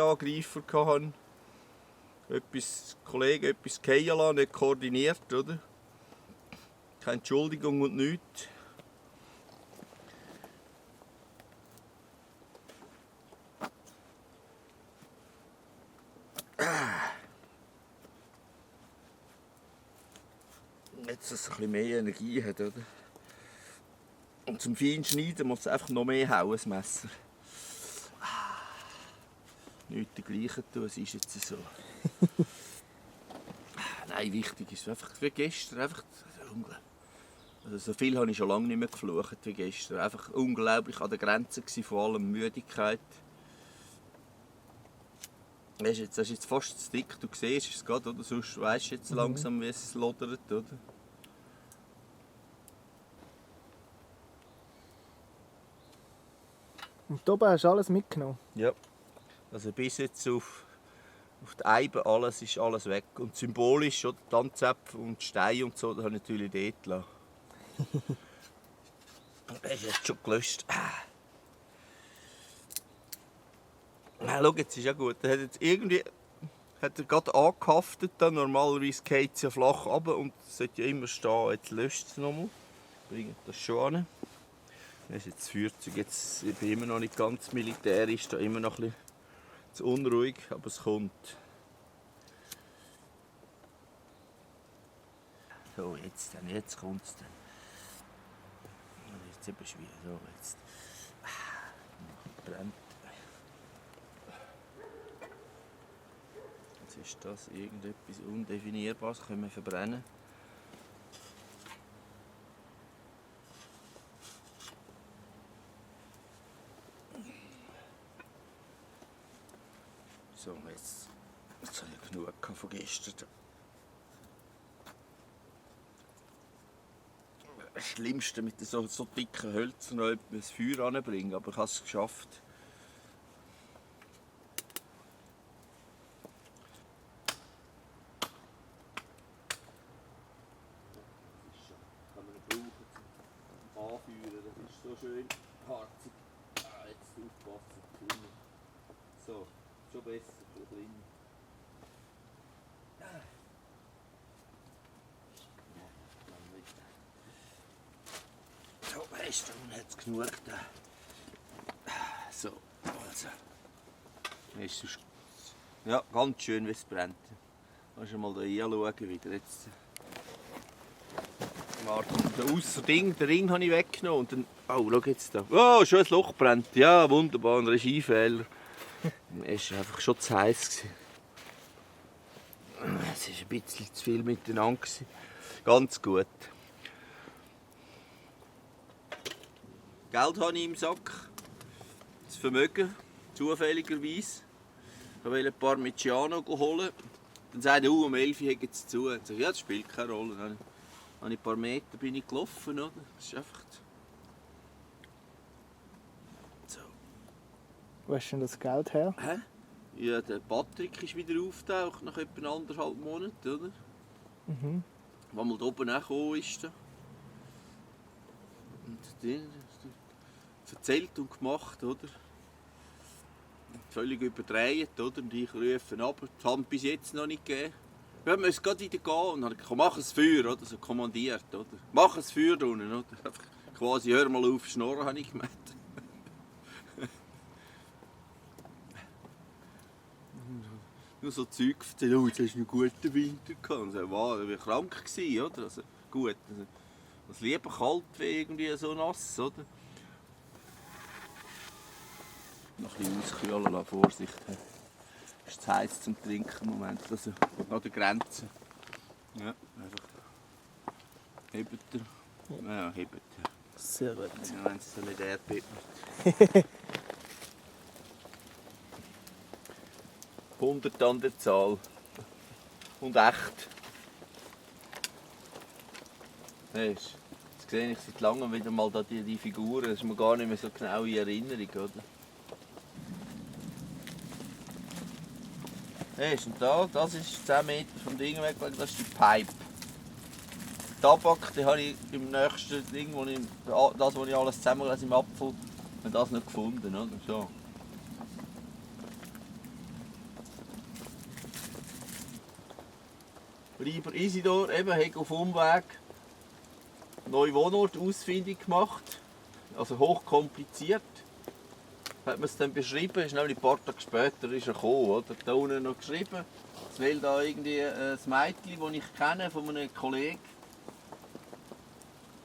Angreifer hatte. Kollegen etwas fallen lassen, nicht koordiniert, oder? Keine Entschuldigung und nichts. Jetzt, dass es ein bisschen mehr Energie hat, oder? Und zum Feinschneiden muss es einfach noch mehr hauen, das Messer. Nicht dergleichen tun, es ist jetzt so. Nein, wichtig ist einfach wie gestern. Einfach, also so viel habe ich schon lange nicht mehr geflucht wie gestern. Einfach unglaublich an der Grenze von allem Müdigkeit. Das ist jetzt fast zu dick, du siehst es gerade, oder? Sonst weisst du jetzt langsam, wie es lodert, oder? Und da oben hast du alles mitgenommen. Ja. Also bis jetzt auf die Eiben alles ist alles weg. Und symbolisch, oder? Die Tanzäpfel und die Steine und so, das habe ich natürlich dort gelassen. Das ist jetzt schon gelöscht. Schau, jetzt ist ja gut. Er hat jetzt irgendwie hat er gerade angehaftet. Dann. Normalerweise geht es ja flach runter und es sollte ja immer stehen. Jetzt löscht es nochmal. Bringt das schon an. Das ist jetzt das Feuerzeug. Jetzt, ich bin immer noch nicht ganz militärisch, da immer noch ein bisschen zu unruhig, aber es kommt. So, jetzt kommt es dann. Jetzt eben schwierig. So, jetzt. Brennt. Jetzt ist das irgendetwas Undefinierbares, können wir verbrennen. So, jetzt habe ich genug von gestern. Das Schlimmste mit so dicken Hölzern noch das Feuer anbringen, aber ich habe es geschafft. Kann man brauchen zum Anfeuern, das ist so schön harzig. Jetzt aufpassen, so, schon besser, schon kleiner. So, weißt du, man hat es genug da. So, also. Ist es ja, ganz schön, wie es brennt. Kannst du mal hier hinschauen wieder. Jetzt. Warte, den Ring habe ich weggenommen. Und dann, oh, schau jetzt da. Oh, schon ein Loch brennt. Ja, wunderbar, ein Regiefehler. Es war einfach schon zu heiß. Es war ein bisschen zu viel miteinander. Ganz gut. Geld habe ich im Sack. Das Vermögen, zufälligerweise. Ich wollte ein Parmigiano holen. Dann sagt er, um 11 Uhr hat es zu. Ich sage, ja, das spielt keine Rolle. Dann habe ich ein paar Meter bin ich gelaufen. Oder? Das ist einfach so. Wo hast du denn das Geld her? Hä? Ja, der Patrick ist wieder aufgetaucht nach etwa 1,5 Monaten, oder? Mhm. Was mal da oben auch gekommen ist. Und der erzählt und gemacht, oder? Völlig überdreht, oder? Und ich rufe ab, die Hand bis jetzt noch nicht gegeben. Wir müssen jetzt gerade wieder gehen. Und dann habe ich gesagt, mach ein Feuer, oder? So kommandiert, oder? Mach ein Feuer da unten, oder? Quasi, hör mal auf, schnurren, habe ich gemeint. Nur so Zeug erzählt, oh, jetzt hast du einen guten Winter gehabt. Und so, wow, ich war krank, oder? Also, gut, also, was lieber kalt wie irgendwie so nass, oder? Noch ein bisschen auskühlen lassen, Vorsicht. Es ist zu heiß zum Trinken im Moment, also an der Grenze. Ja, einfach. Hebt er. Ja, hebt er. Sehr gut. Ja, wenn es so nicht Erdbeben. 100 an der Zahl. Und echt. Weißt, jetzt sehe ich seit langem wieder mal da die Figuren. Das ist mir gar nicht mehr so genau in Erinnerung, oder? Weißt, und da, das ist 10 Meter vom Ding weg, das ist die Pipe. Tabak, den habe ich im nächsten Ding, wo ich, das, wo ich alles zusammengelesen im Apfel, habe das nicht gefunden, oder? So. Reiber Isidor eben, hat auf Umweg einen neuen Wohnort ausfindig gemacht, also hochkompliziert. Hat man es dann beschrieben, ist nämlich ein paar Tage später ist er gekommen, oder? Da unten noch geschrieben, es will da irgendwie ein Mädchen, das ich kenne, von einem Kollegen,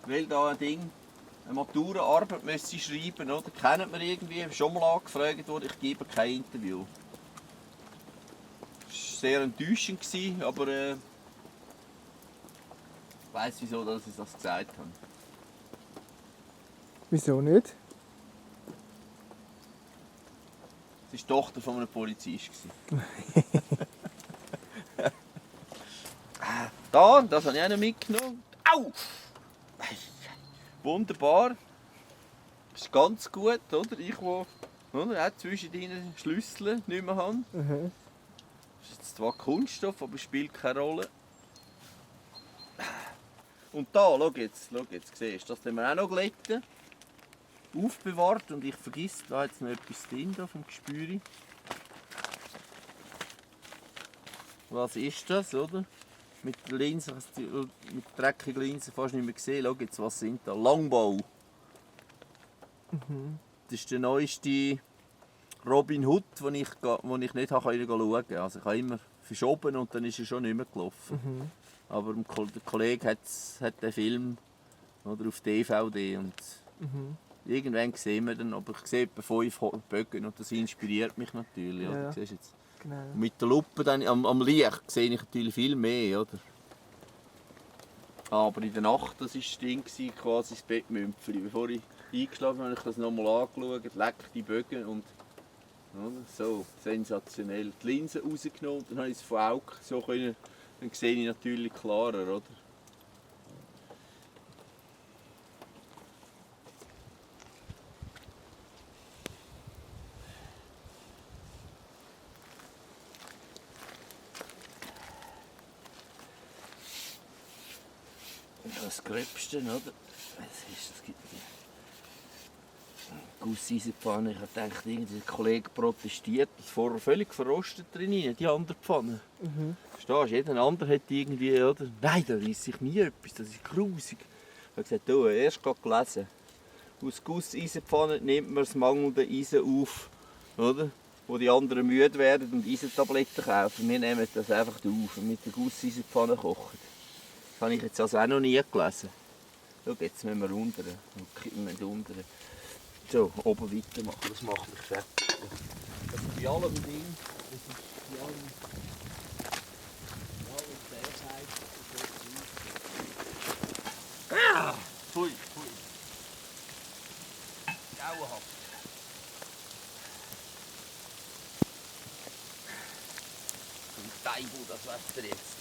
will da ein Ding, eine Maturaarbeit müsste schreiben, oder? Kennt man irgendwie, schon mal angefragt worden, ich gebe kein Interview. Das war sehr enttäuschend, aber ich weiss wieso, dass ich das gesagt habe. Wieso nicht? Sie war die Tochter von einem Polizist. Da, das habe ich auch noch mitgenommen. Au! Wunderbar. Das ist ganz gut, oder? Ich, wo auch zwischen den Schlüsseln nicht mehr habe. Mhm. Das ist jetzt zwar Kunststoff, aber spielt keine Rolle. Und da, schau jetzt, siehst du, das haben wir auch noch glätten. Aufbewahrt und ich vergiss, da hat noch etwas drin da vom Gespür. Was ist das, oder? Mit der Linse, mit der dreckigen Linse fast nicht mehr gesehen. Schau jetzt, was sind da? Langbau. Mhm. Das ist der neueste Robin Hood, den ich nicht schauen konnte. Also ich habe immer verschoben und dann ist er schon nicht mehr gelaufen. Mhm. Aber der Kollege hat den Film oder, auf DVD und Mhm. irgendwann sehen wir dann, aber ich sehe etwa 5 Bögen und das inspiriert mich natürlich. Oder? Ja. Siehst du jetzt? Genau. Und mit der Lupe dann, am Licht sehe ich natürlich viel mehr. Oder? Aber in der Nacht, das war das Ding, quasi das Bettmümpfeli. Bevor ich eingeschlafen habe, habe ich das nochmal angeschaut, leck die Bögen und oder? So, sensationell. Die Linse rausgenommen, dann habe ich es von Auge so können, dann sehe ich natürlich klarer. Oder? Das Gröbste, oder? Es gibt die Gusseisenpfanne. Ich habe gedacht, der Kollege protestiert. Das vorher völlig verrostet drin, die andere Pfanne. Mhm. Verstehst du? Jeder andere hat irgendwie, oder? Nein, da reiss ich nie etwas, das ist grusig. Ich habe gesagt, du, erst gerade gelesen. Aus Gusseisenpfanne nimmt man das mangelnde Eisen auf, oder? Wo die anderen müde werden und Eisentabletten kaufen. Wir nehmen das einfach auf und mit der Gusseisenpfanne kochen. Das habe ich jetzt also auch noch nie gelesen. Schau, jetzt müssen wir unten. So, oben weitermachen, das macht mich fertig. Das ist bei allem Ding, das ist bei allem Seite. Pfui, pfui. Grauenhaft. Ein Teibel, das Wetter jetzt.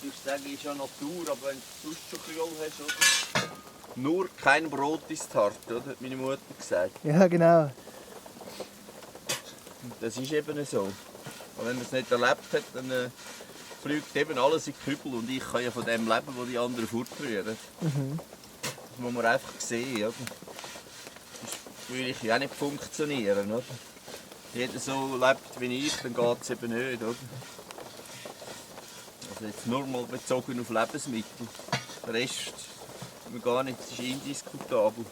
Ich sage, ist ja Natur, aber wenn du sonst schon Kühl hast, oder? Nur kein Brot ist hart, oder? Hat meine Mutter gesagt. Ja, genau. Das ist eben so. Und wenn man es nicht erlebt hat, dann fliegt eben alles in die Kübel und ich kann ja von dem leben, was die anderen fortrühren. Mhm. Das muss man einfach sehen, oder? Sonst würde ich ja auch nicht funktionieren, oder? Jeder so lebt wie ich, dann geht es eben nicht, oder? Also jetzt nur mal bezogen auf Lebensmittel. Der Rest wir gar nicht, das ist indiskutabel.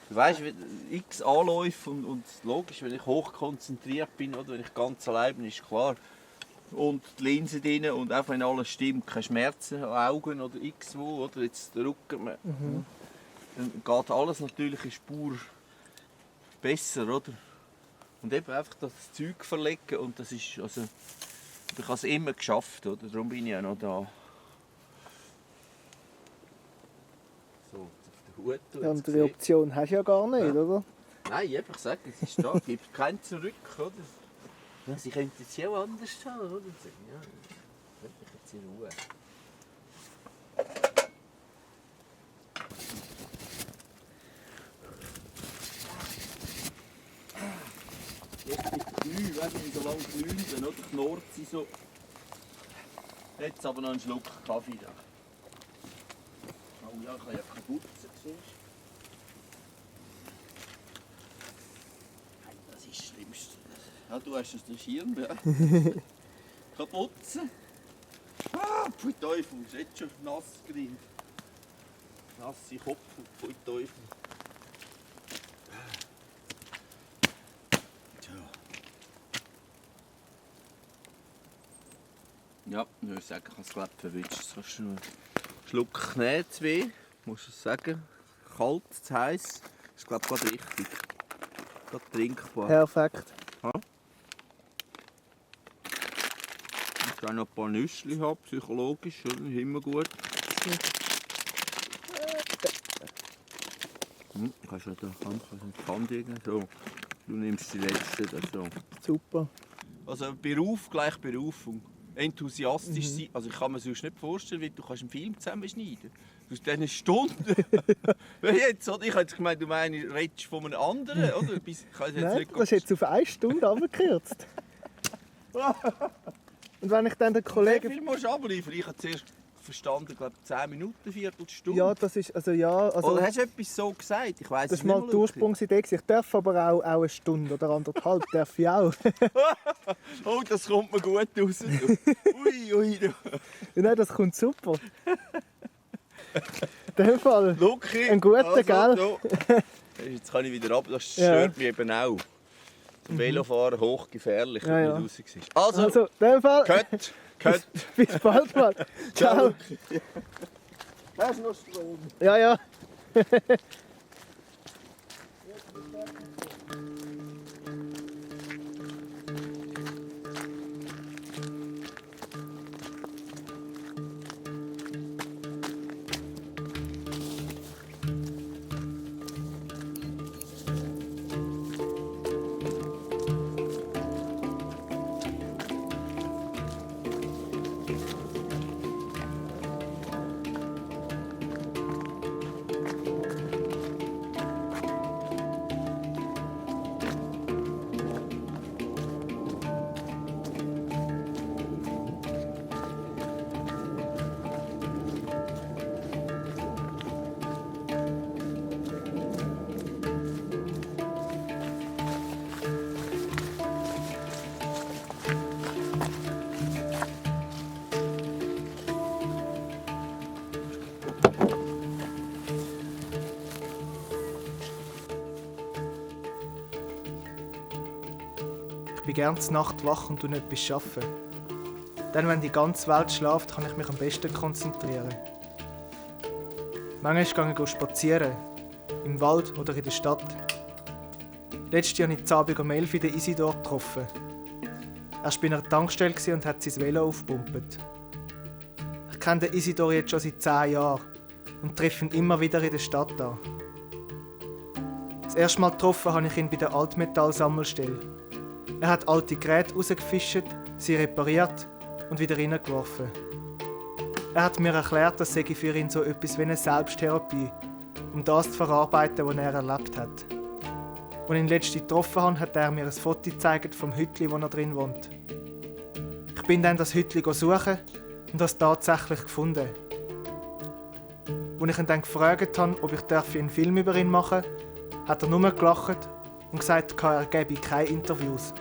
Du weißt, x Anläufe und logisch, wenn ich hochkonzentriert bin oder wenn ich ganz allein bin, ist klar. Und die Linse drin und auch wenn alles stimmt, keine Schmerzen an Augen oder x-wo, oder jetzt der Rücken. Dann geht alles natürlich eine Spur besser, oder? Und eben einfach das Zeug verlegen und das ist, also, ich habe es immer geschafft, oder? Darum bin ich ja noch da. So, auf den Hut. Ja, andere Option hast du ja gar nicht, oder? Nein, eben, ich sage, es ist da, gibt kein Zurück, oder? Ja, sie könnten es ja auch anders haben, oder? Ja, lass mich jetzt in Ruhe. Jetzt mit der Glüh, weißt du, wie so lange glühen, oder? Knurrt sie so. Jetzt aber noch einen Schluck Kaffee da. Oh ja, ich kann ja kaputt sein, siehst du? Das ist das Schlimmste. Ja, du hast es durch Hirn, ja. Kaputzen. Ah, pfui Teufel, ist jetzt schon nass gerinnt. Nasse Kopf, pfui Teufel. Tja. Ja, ich würde sagen, ich habe es glaube verwünscht. Jetzt kannst du noch einen Schluck Knäzweh, musst du sagen. Kalt, zu heiß. Ist glaube ich gerade richtig. Gerade trinkbar. Perfekt. Ich auch noch ein paar Nüsse haben, psychologisch, oder? Ist immer gut. Kannst du da Hand irgendwie so. Du nimmst die letzte. So. Super. Also Beruf gleich Berufung. Enthusiastisch sein. Also ich kann mir sonst nicht vorstellen, wie du kannst einen Film zusammenschneiden. Aus diesen Stunden. Jetzt, oder? Ich hätte gemeint, du redest von einem anderen, oder? Ich jetzt Nein, nicht das ist jetzt auf 1 Stunde abgekürzt. Und wenn ich dann den Wie Kollegen... viel musst du abliefern? Ich habe zuerst verstanden, glaube 10 Minuten, Viertelstunde. Ja, das ist... Also ja, also... Oder hast du etwas so gesagt? Ich weiss Das es war nicht mal mehr die Ursprungsidee. Ich darf aber auch 1 Stunde oder 1,5 darf ich auch. Oh, das kommt mir gut raus. Ui, ui. Ja, nein, das kommt super. In dem Fall. Lucky. Ein guter, gell? So. Jetzt kann ich wieder ab. Das Ja. stört mich eben auch. Zum Velofahren hochgefährlich, Ja, ja. wie du siehst. Also, Also, in dem Fall. Cut. Bis bald mal. Ciao. Hast du noch Strom? Ja, ja. Ich bin gerne zur Nacht wach und etwas arbeiten. Dann, wenn die ganze Welt schläft, kann ich mich am besten konzentrieren. Manchmal gehe ich spazieren, im Wald oder in der Stadt. Letztes Jahr habe ich Abend um 11 Uhr den Isidor getroffen. Er war bei einer Tankstelle und hat sein Velo aufgepumpt. Ich kenne den Isidor jetzt schon seit 10 Jahren und treffe ihn immer wieder in der Stadt an. Das erste Mal getroffen habe ich ihn bei der Altmetallsammelstelle. Er hat alte Geräte rausgefischt, sie repariert und wieder reingeworfen. Er hat mir erklärt, das sei für ihn so etwas wie eine Selbsttherapie, um das zu verarbeiten, was er erlebt hat. Als ich ihn letztens getroffen habe, hat er mir ein Foto gezeigt vom Hütli, wo er drin wohnt. Ich bin dann das Hütli suchen und habe es tatsächlich gefunden. Als ich ihn dann gefragt habe, ob ich einen Film über ihn machen darf, hat er nur gelacht und gesagt, er gebe keine Interviews.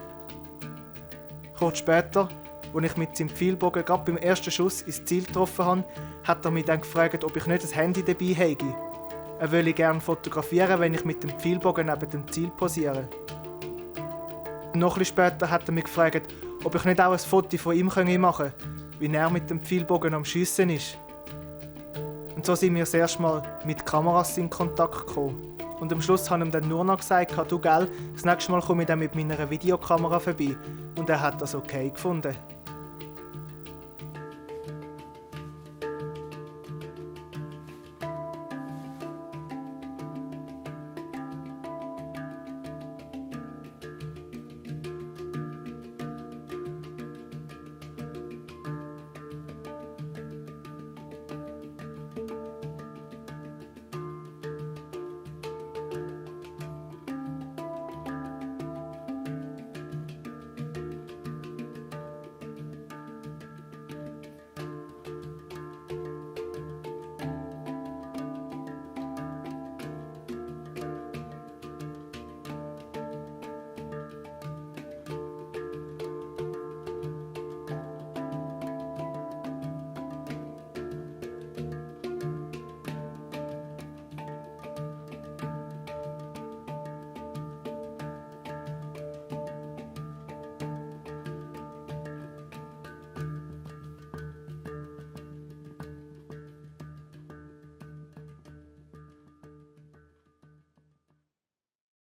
Kurz später Als ich mit seinem Pfeilbogen gerade beim ersten Schuss ins Ziel getroffen habe, hat er mich dann gefragt, ob ich nicht ein Handy dabei habe. Er würde gerne fotografieren, wenn ich mit dem Pfeilbogen neben dem Ziel posiere. Noch etwas später hat er mich gefragt, ob ich nicht auch ein Foto von ihm machen könnte, wie er mit dem Pfeilbogen am Schiessen ist. Und so sind wir das erste Mal mit Kameras in Kontakt gekommen. Und am Schluss habe ich ihm dann nur noch gesagt, du gell, das nächste Mal komme ich dann mit meiner Videokamera vorbei. Und er hat das okay gefunden.